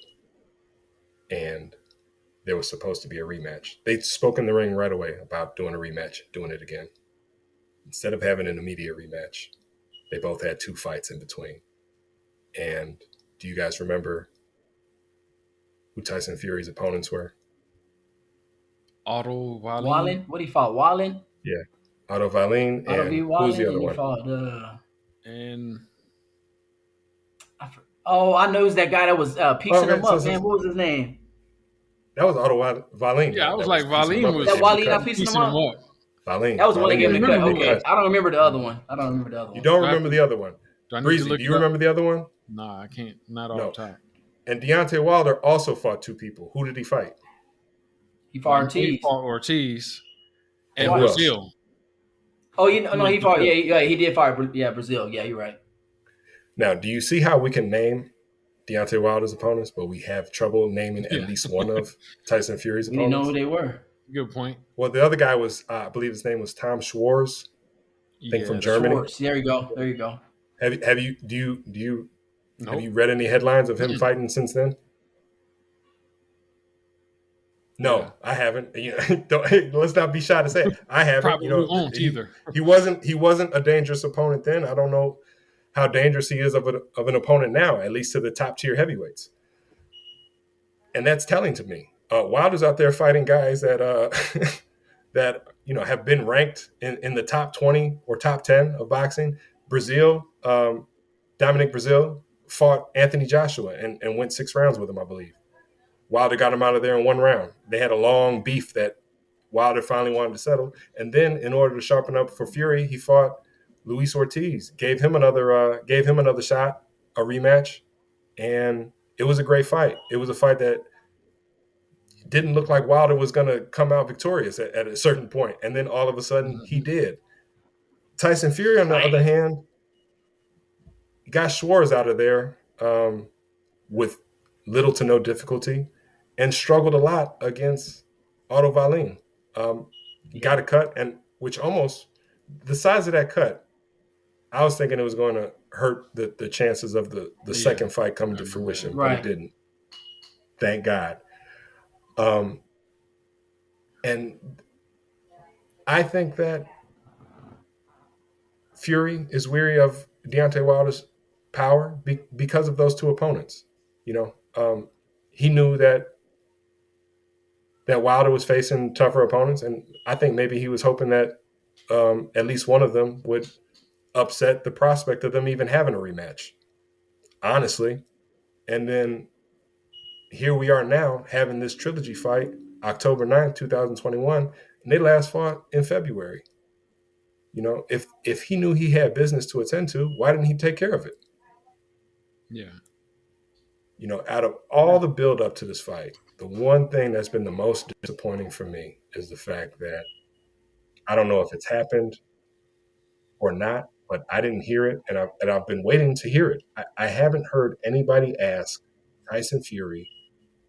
and there was supposed to be a rematch, they spoke in the ring right away about doing a rematch, doing it again. Instead of having an immediate rematch, they both had 2 fights in between. And do you guys remember who Tyson Fury's opponents were? Otto Wallin. Wallin? What he fought? Wallin? Yeah. Otto Wallin and Otto V. who's Wallin, the other and he one? fought And Oh, I know it was that guy that was piecing Okay, him up, man. What was his name? that was Otto Wallin Yeah, I was that like, was piecing him Valim up and That was gave him the Wally cut. not piecing him piecing him up. up. That was the one that Wallin gave I him gave the him remember cut. the who Okay, cut. I don't remember the other one. I don't remember the other You one. don't do I have remember to, the other one. do I need to Breezy, look do it you up? remember the other one? Nah, I can't. Not off No. top. And Deontay Wilder also fought two people. Who did he fight? He Well, fought I know he Ortiz. fought Ortiz He And and who fought. else? Brazil. Oh, you know, He no, and he fought. Brazil. Yeah, he did fight. Yeah, Brazil. Yeah, you're right. Now, do you see how we can name Deontay Wilder's opponents, but we have trouble naming at Yeah, least one of Tyson Fury's We didn't know who opponents? they were. good point. Well, the other guy was, I believe his name was Tom Schwarz, I think Yeah, from that's right. Germany. Schwartz. There you go. There you go. Have you do you have you Nope. read any headlines of him fighting since then? Yeah, No, I haven't. You know, let's not be shy to say it. I haven't. You probably know, won't either. he wasn't a dangerous opponent then. I don't know how dangerous he is of an opponent now, at least to the top tier heavyweights. And that's telling to me. Wilder's out there fighting guys that that have been ranked in the top 20 or top 10 of boxing. Brazil, Dominic Brazil fought Anthony Joshua and went 6 rounds with him, I believe. Wilder got him out of there in 1 round. They had a long beef that Wilder finally wanted to settle. And then, in order to sharpen up for Fury, he fought Luis Ortiz, gave him another shot, a rematch, and it was a great fight. It was a fight that didn't look like Wilder was going to come out victorious at a certain point, and then all of a sudden he did. Tyson Fury, on the Right. other hand, got Schwarz out of there with little to no difficulty, and struggled a lot against Otto Wallin. Got a cut, and which almost the size of that cut, I was thinking it was going to hurt the chances of the Yeah, second fight coming I to remember fruition, that. but it Right. didn't. Thank God. Um, and I think that Fury is weary of Deontay Wilder's power because of those two opponents. You know, he knew that Wilder was facing tougher opponents, and I think maybe he was hoping that at least one of them would upset the prospect of them even having a rematch. Honestly, and then here we are now having this trilogy fight October 9th, 2021, and they last fought in February. If he knew he had business to attend to, why didn't he take care of it? Yeah. Out of all the build up to this fight, the one thing that's been the most disappointing for me is the fact that I don't know if it's happened or not, but I didn't hear it, and I've been waiting to hear it. I haven't heard anybody ask Tyson Fury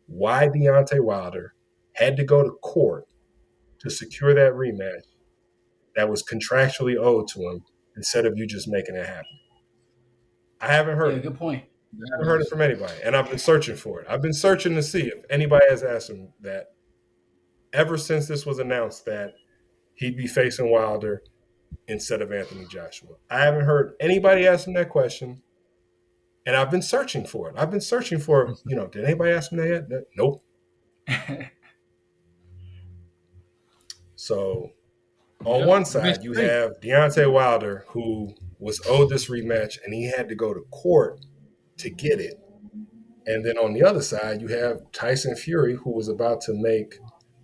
why Deontay Wilder had to go to court to secure that rematch that was contractually owed to him instead of you just making it happen. I haven't heard Yeah, it. good point. I haven't heard it from anybody, and I've been searching for it. I've been searching to see if anybody has asked him that ever since this was announced that he'd be facing Wilder instead of Anthony Joshua. I haven't heard anybody ask him that question, and I've been searching for it. I've been searching for, did anybody ask him that yet? Nope. So on Yep. one Missed side, you tape. have Deontay Wilder, who was owed this rematch, and he had to go to court to get it. And then on the other side, you have Tyson Fury, who was about to make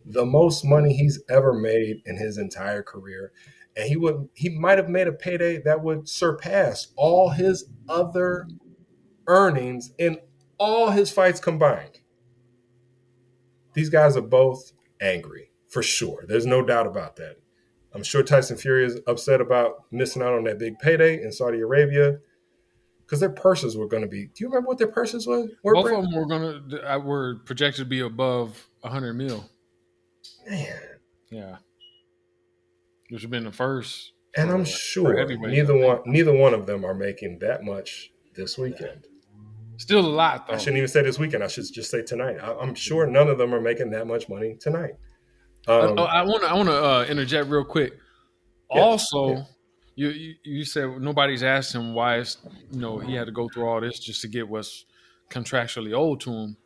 the most money he's ever made in his entire career. And he might have made a payday that would surpass all his other earnings in all his fights combined. These guys are both angry, for sure. There's no doubt about that. I'm sure Tyson Fury is upset about missing out on that big payday in Saudi Arabia because their purses were going to be. Do you remember what their purses were? Both Brent? of them were projected to be above 100 mil. Man. Yeah, which would have been the first And I'm for sure heavyweights. I think. neither one of them are making that much this weekend. Still a lot I though. shouldn't even say this weekend. I should just say tonight. I'm sure none of them are making that much money tonight. I want to interject real quick. Yeah, Also, you said nobody's asked him why he had to go through all this just to get what's contractually owed to him.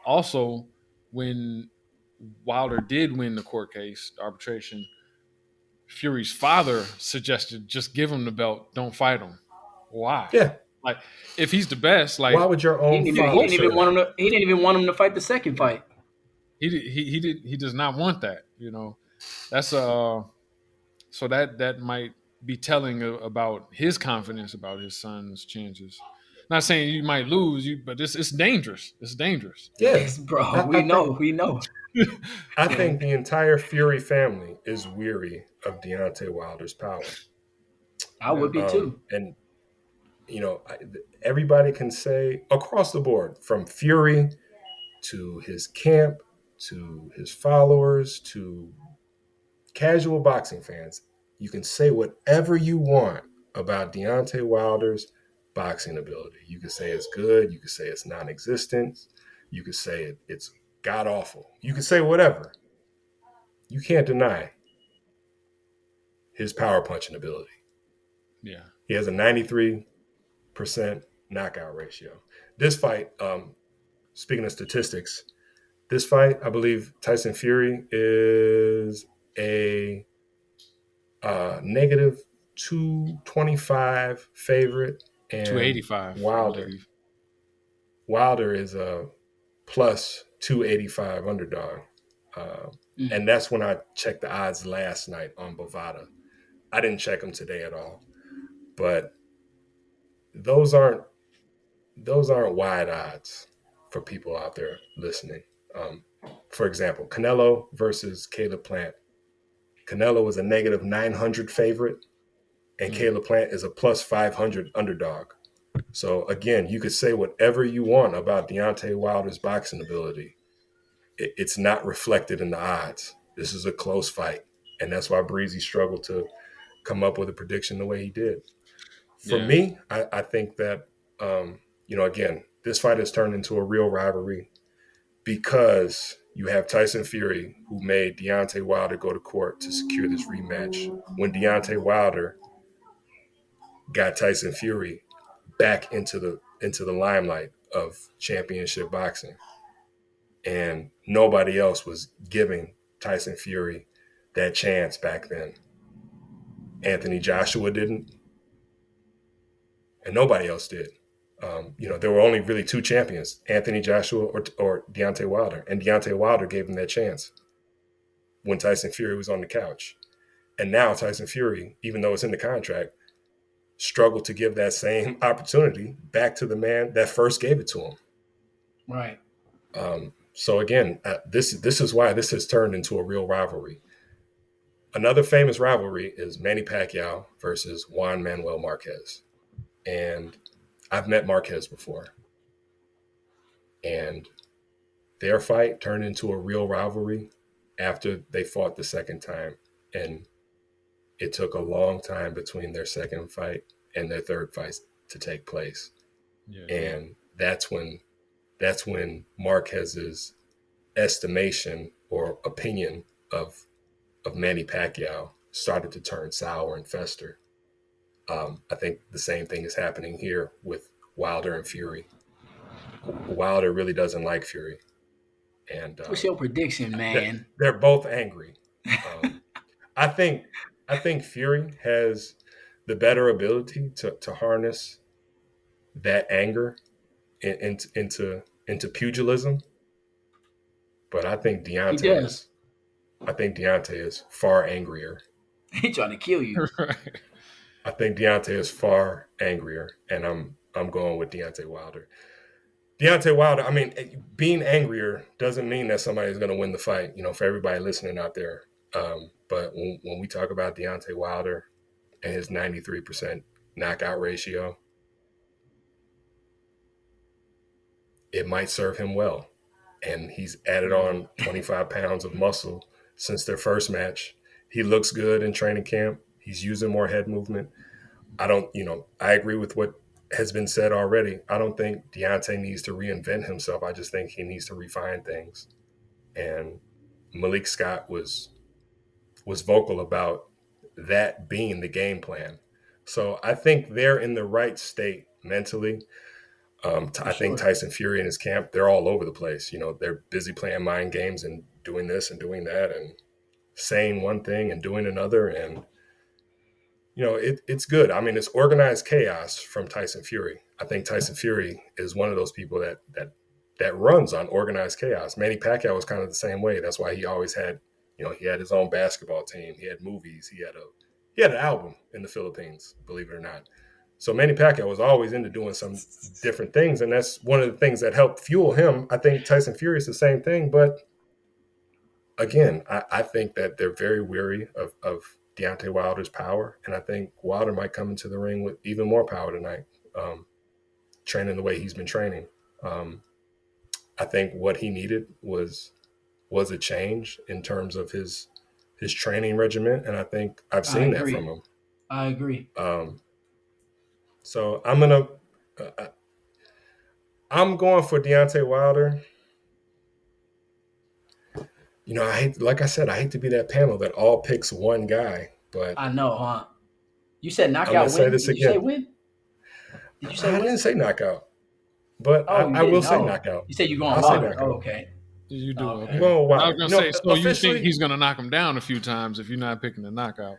Also, when Wilder did win the court case, the arbitration, Fury's father suggested just give him the belt, don't fight him. Why? yeah. Like, if he's the best, like Why would your He own didn't even. He father didn't say even want that? him to. He didn't even want him to fight the second fight. he does not want that. That's so that might be telling about his confidence about his son's chances. Not saying you might lose, but it's dangerous. It's dangerous. Yeah, Bro, I think we know. I think the entire Fury family is weary of Deontay Wilder's power. I would be too. And everybody can say across the board, from Fury to his camp to his followers to casual boxing fans, you can say whatever you want about Deontay Wilder's boxing ability. You can say it's good. You can say it's non-existent. You can say it's god awful. You can say whatever. You can't deny his power punching ability. Yeah. He has a 93% knockout ratio. This fight, speaking of statistics, this fight, I believe Tyson Fury is a negative 225 favorite, and 285, I Wilder believe. Wilder is a plus 285 underdog. And that's when I checked the odds last night on Bovada. I didn't check them today at all, but those aren't wide odds for people out there listening. For example, Canelo versus Caleb Plant. Canelo was a negative 900 favorite, and Caleb Plant is a plus 500 underdog. So again, you could say whatever you want about Deontay Wilder's boxing ability. It's not reflected in the odds. This is a close fight, and that's why Breezy struggled to come up with a prediction the way he did. For me, I think that again, this fight has turned into a real rivalry because you have Tyson Fury, who made Deontay Wilder go to court to secure this rematch when Deontay Wilder got Tyson Fury back into the limelight of championship boxing. And nobody else was giving Tyson Fury that chance back then. Anthony Joshua didn't, and nobody else did. There were only really two champions, Anthony Joshua or Deontay Wilder. And Deontay Wilder gave him that chance when Tyson Fury was on the couch. And now Tyson Fury, even though it's in the contract, struggled to give that same opportunity back to the man that first gave it to him. Right. So again, this is why this has turned into a real rivalry. Another famous rivalry is Manny Pacquiao versus Juan Manuel Marquez. And I've met Marquez before. And their fight turned into a real rivalry after they fought the second time. And it took a long time between their second fight and their third fight to take place. Yeah. And that's when Marquez's estimation or opinion of Manny Pacquiao started to turn sour and fester. I think the same thing is happening here with Wilder and Fury. Wilder really doesn't like Fury. And what's your prediction, man? They're both angry. I think Fury has the better ability to harness that anger into pugilism. But I think Deontay is far angrier. He trying to kill you. I think Deontay is far angrier, and I'm going with Deontay Wilder. Deontay Wilder, I mean, being angrier doesn't mean that somebody's going to win the fight, for everybody listening out there. But when we talk about Deontay Wilder and his 93% knockout ratio, it might serve him well. And he's added on 25 pounds of muscle since their first match. He looks good in training camp. He's using more head movement. I agree with what has been said already. I don't think Deontay needs to reinvent himself. I just think he needs to refine things. And Malik Scott was vocal about that being the game plan. So I think they're in the right state mentally. I think Tyson Fury and his camp, they're all over the place. They're busy playing mind games and doing this and doing that and saying one thing and doing another. And it's good. I mean, it's organized chaos from Tyson Fury. I think Tyson Fury is one of those people that runs on organized chaos. Manny Pacquiao was kind of the same way. That's why he always had, he had his own basketball team. He had movies. He had an album in the Philippines, believe it or not. So Manny Pacquiao was always into doing some different things, and that's one of the things that helped fuel him. I think Tyson Fury is the same thing, but again, I think that they're very weary of Deontay Wilder's power, and I think Wilder might come into the ring with even more power tonight, training the way he's been training. I think what he needed was a change in terms of his training regimen, and I think I've seen that from him. I agree. So I'm going for Deontay Wilder. Like I said, I hate to be that panel that all picks one guy, but I know, huh? You said knockout I'm win. say this Did again. you say win? Did you say I win? didn't say knockout, but I will say knockout. You said you're going I'll Wilder. say knockout. Oh, okay. You do. Okay. I'm going Wilder. I was gonna say, so you officially, think he's gonna knock him down a few times if you're not picking the knockout?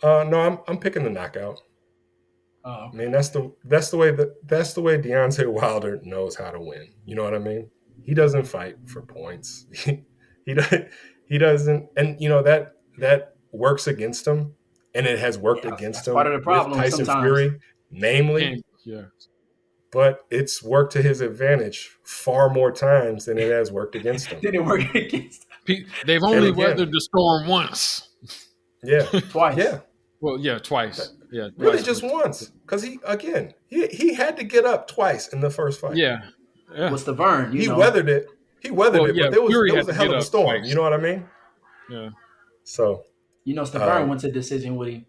No, I'm picking the knockout. Oh, okay. I mean, that's the way Deontay Wilder knows how to win. You know what I mean? He doesn't fight for points. he doesn't, and that works against him, and it has worked against him part of the problem with Tyson sometimes. Fury, namely. Yeah. But it's worked to his advantage far more times than it has worked against him. Didn't work against him. They've only weathered the storm once. Yeah. Twice. Yeah. Well, yeah, twice. Yeah. Really just once. Because he had to get up twice in the first fight. Yeah. What's the Vern? He weathered it. But there was a hell of a storm. Twice. You know what I mean? Yeah. So Stavern went to decision with him.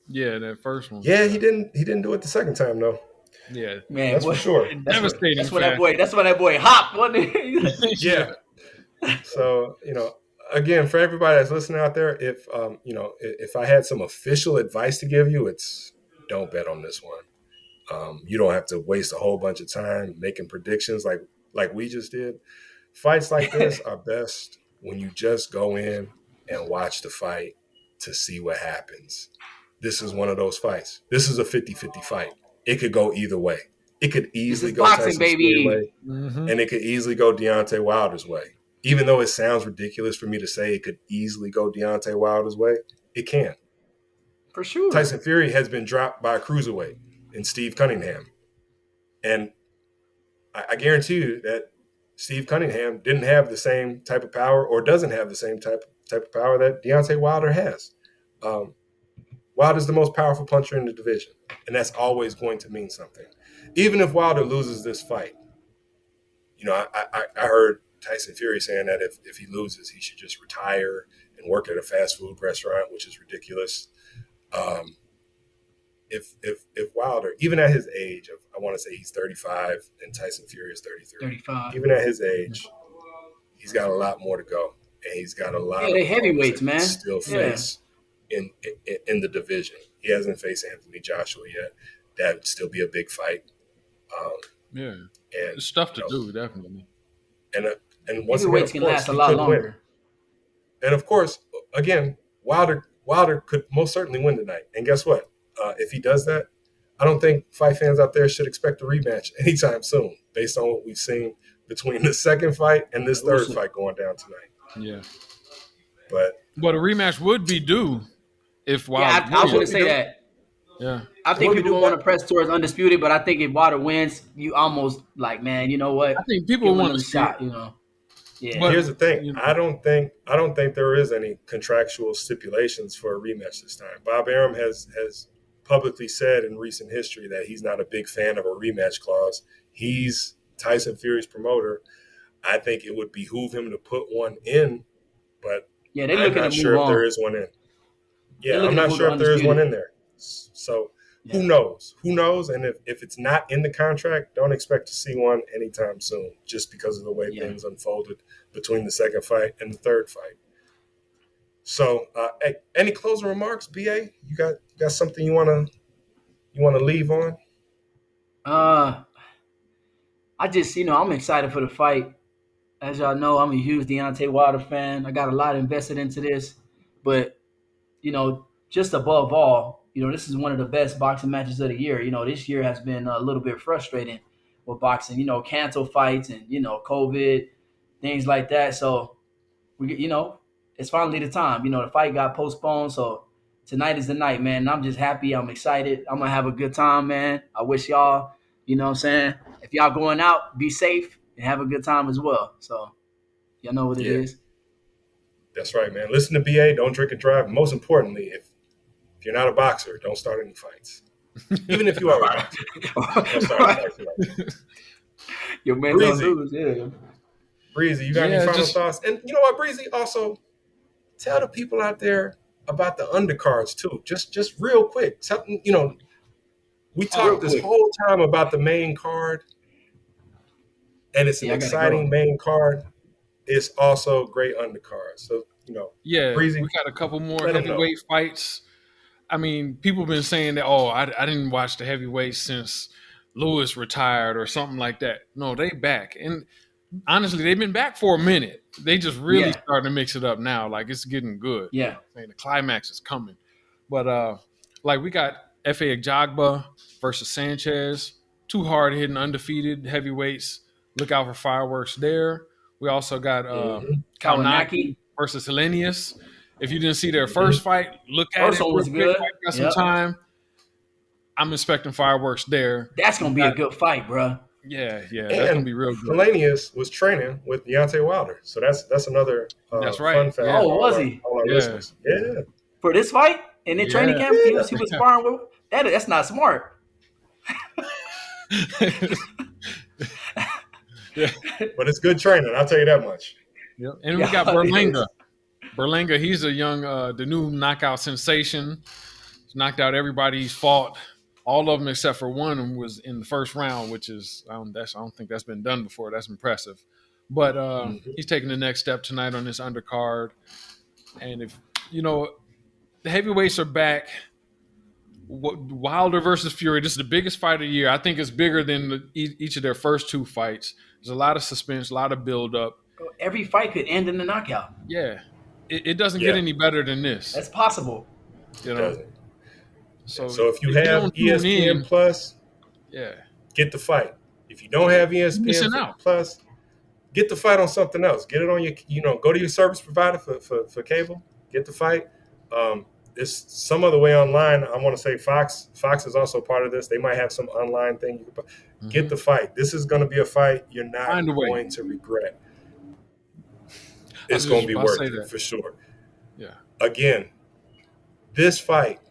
Yeah, that first one. Yeah, he didn't do it the second time though. Yeah, man, that's for sure. Devastating. That's when that boy hopped, wasn't it? Yeah. So again, for everybody that's listening out there, if I had some official advice to give you, it's don't bet on this one. You don't have to waste a whole bunch of time making predictions like we just did. Fights like this are best when you just go in and watch the fight to see what happens. This is one of those fights. This is a 50-50 fight. It could go either way. It could easily go boxing, Tyson Fury's way, Mm-hmm. and it could easily go Deontay Wilder's way. Even though it sounds ridiculous for me to say it could easily go Deontay Wilder's way, it can. For sure. Tyson Fury has been dropped by a cruiserweight in Steve Cunningham. And I guarantee you that Steve Cunningham didn't have the same type of power or doesn't have the same type of power that Deontay Wilder has. Wilder's the most powerful puncher in the division, and that's always going to mean something. Even if Wilder loses this fight, I heard Tyson Fury saying that if he loses, he should just retire and work at a fast food restaurant, which is ridiculous. If Wilder, even at his age, I want to say he's 35 and Tyson Fury is 33. 35. Even at his age, he's got a lot more to go, and he's got a lot. Yeah, they heavyweights, man. Still face in the division. He hasn't faced Anthony Joshua yet. That would still be a big fight. And there's stuff to do, definitely. And once again, heavyweights can last a lot longer. Win. And of course, again, Wilder could most certainly win tonight. And guess what? If he does that, I don't think fight fans out there should expect a rematch anytime soon, based on what we've seen between the second fight and this third fight going down tonight. Yeah. But a rematch would be due if Wilder. Yeah, I was going to say that. Yeah. I think people want to press towards undisputed, but I think if Wilder wins, you almost like, man, you know what? I think people want to shot, Yeah. But here's the thing. I don't think there is any contractual stipulations for a rematch this time. Bob Arum has publicly said in recent history that he's not a big fan of a rematch clause. He's Tyson Fury's promoter. I think it would behoove him to put one in, but I'm not sure if there is one in. Yeah, I'm not sure if there is one in there. So who knows? Who knows? And if it's not in the contract, don't expect to see one anytime soon, just because of the way things unfolded between the second fight and the third fight. So, any closing remarks, BA? You got something you wanna leave on? I just I'm excited for the fight. As y'all know, I'm a huge Deontay Wilder fan. I got a lot invested into this, but just above all, this is one of the best boxing matches of the year. This year has been a little bit frustrating with boxing. Cancel fights and COVID, things like that. So it's finally the time. The fight got postponed, so tonight is the night, man. And I'm just happy. I'm excited. I'm gonna have a good time, man. I wish y'all, what I'm saying, if y'all going out, be safe and have a good time as well. So y'all know what it Yeah, is. that's right, man. Listen to BA. Don't drink and drive. Most importantly, if you're not a boxer, don't start any fights. Even if you are a boxer, don't start any fights tonight. Your man gonna Breezy, lose, yeah. Breezy, you got any Yeah, final just thoughts? And you know what, Breezy, also tell the people out there about the undercards too. Just real quick. Something, we Real talked this quick. whole time about the main card, and it's an Yeah, I gotta go. exciting main card. It's also great undercard. So, yeah, we Breezy, got a couple more let them know. heavyweight fights. I mean, people have been saying that, oh, I didn't watch the heavyweights since Lewis retired or something like that. No, they back. And honestly, they've been back for a minute. They just really Yeah, starting to mix it up now. Like it's getting good. yeah. Saying the climax is coming. But like we got F.A. Ajagba versus Sanchez, two hard hitting undefeated heavyweights. Look out for fireworks there. We also got Hmm. Kaunaki Kawanaki. versus Hellenius. If you didn't see their first fight, look at First it one real was quick good. while you got some Yep. time. I'm expecting fireworks there. That's We gonna be a got, good fight, bro. yeah, that's gonna And be real good. Hellenius was training with Deontay Wilder. So that's another That's fun right. fact Yeah, for Oh, was he? all our yeah, listeners. Yeah. For this fight? In the training yeah. camp, Yeah. he was sparring with that's not smart. Yeah. But it's good training, I'll tell you that much. Yep. And we got Yeah, it Berlanga. is. Berlanga, he's a young, the new knockout sensation. He's knocked out everybody he's fought. All of them except for one was in the first round, which is I don't think that's been done before. That's impressive. But Mhm. he's taking the next step tonight on this undercard. And if the heavyweights are back, Wilder versus Fury. This is the biggest fight of the year. I think it's bigger than each of their first two fights. There's a lot of suspense, a lot of build up. Every fight could end in a knockout. Yeah, it doesn't get Yeah, any better than this. That's possible. You it know, doesn't. so So if you if you have don't tune ESPN in, Plus, yeah, get the fight. If you don't have you're ESPN missing out. Plus, get the fight on something else. Get it on your, go to your service provider for cable. Get the fight. It's some other way online. I want to say Fox. Fox is also part of this. They might have some online thing. You can get the fight. This is going to be a fight you're not Find a way. going to regret. I It's was going just to be about to say worth it that. for sure. Yeah, Again, this fight,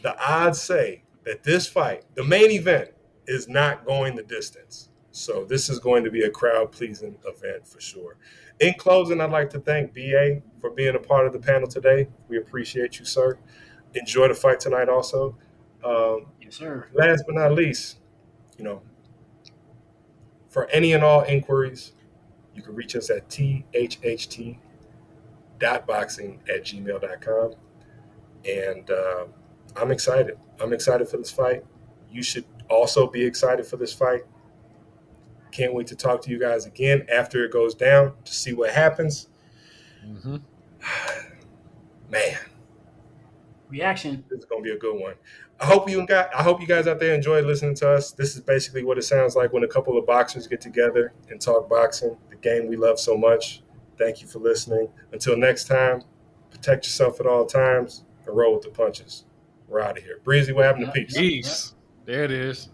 the odds say that this fight, the main event, is not going the distance. So this is going to be a crowd-pleasing event for sure. In closing, I'd like to thank BA for being a part of the panel today. We appreciate you, sir. Enjoy the fight tonight also. Yes, sir. Last but not least, for any and all inquiries, you can reach us at thhht.boxing@gmail.com. And I'm excited. I'm excited for this fight. You should also be excited for this fight. Can't wait to talk to you guys again after it goes down to see what happens. mm-hmm. Man, Reaction. this is gonna be a good one. I hope you guys out there enjoy listening to us. This is basically what it sounds like when a couple of boxers get together and talk boxing, the game we love so much. Thank you for listening. Until next time, protect yourself at all times and roll with the punches. We're out of here. Breezy, what happened to Yep, peace? yep, yep. Peace. There it is.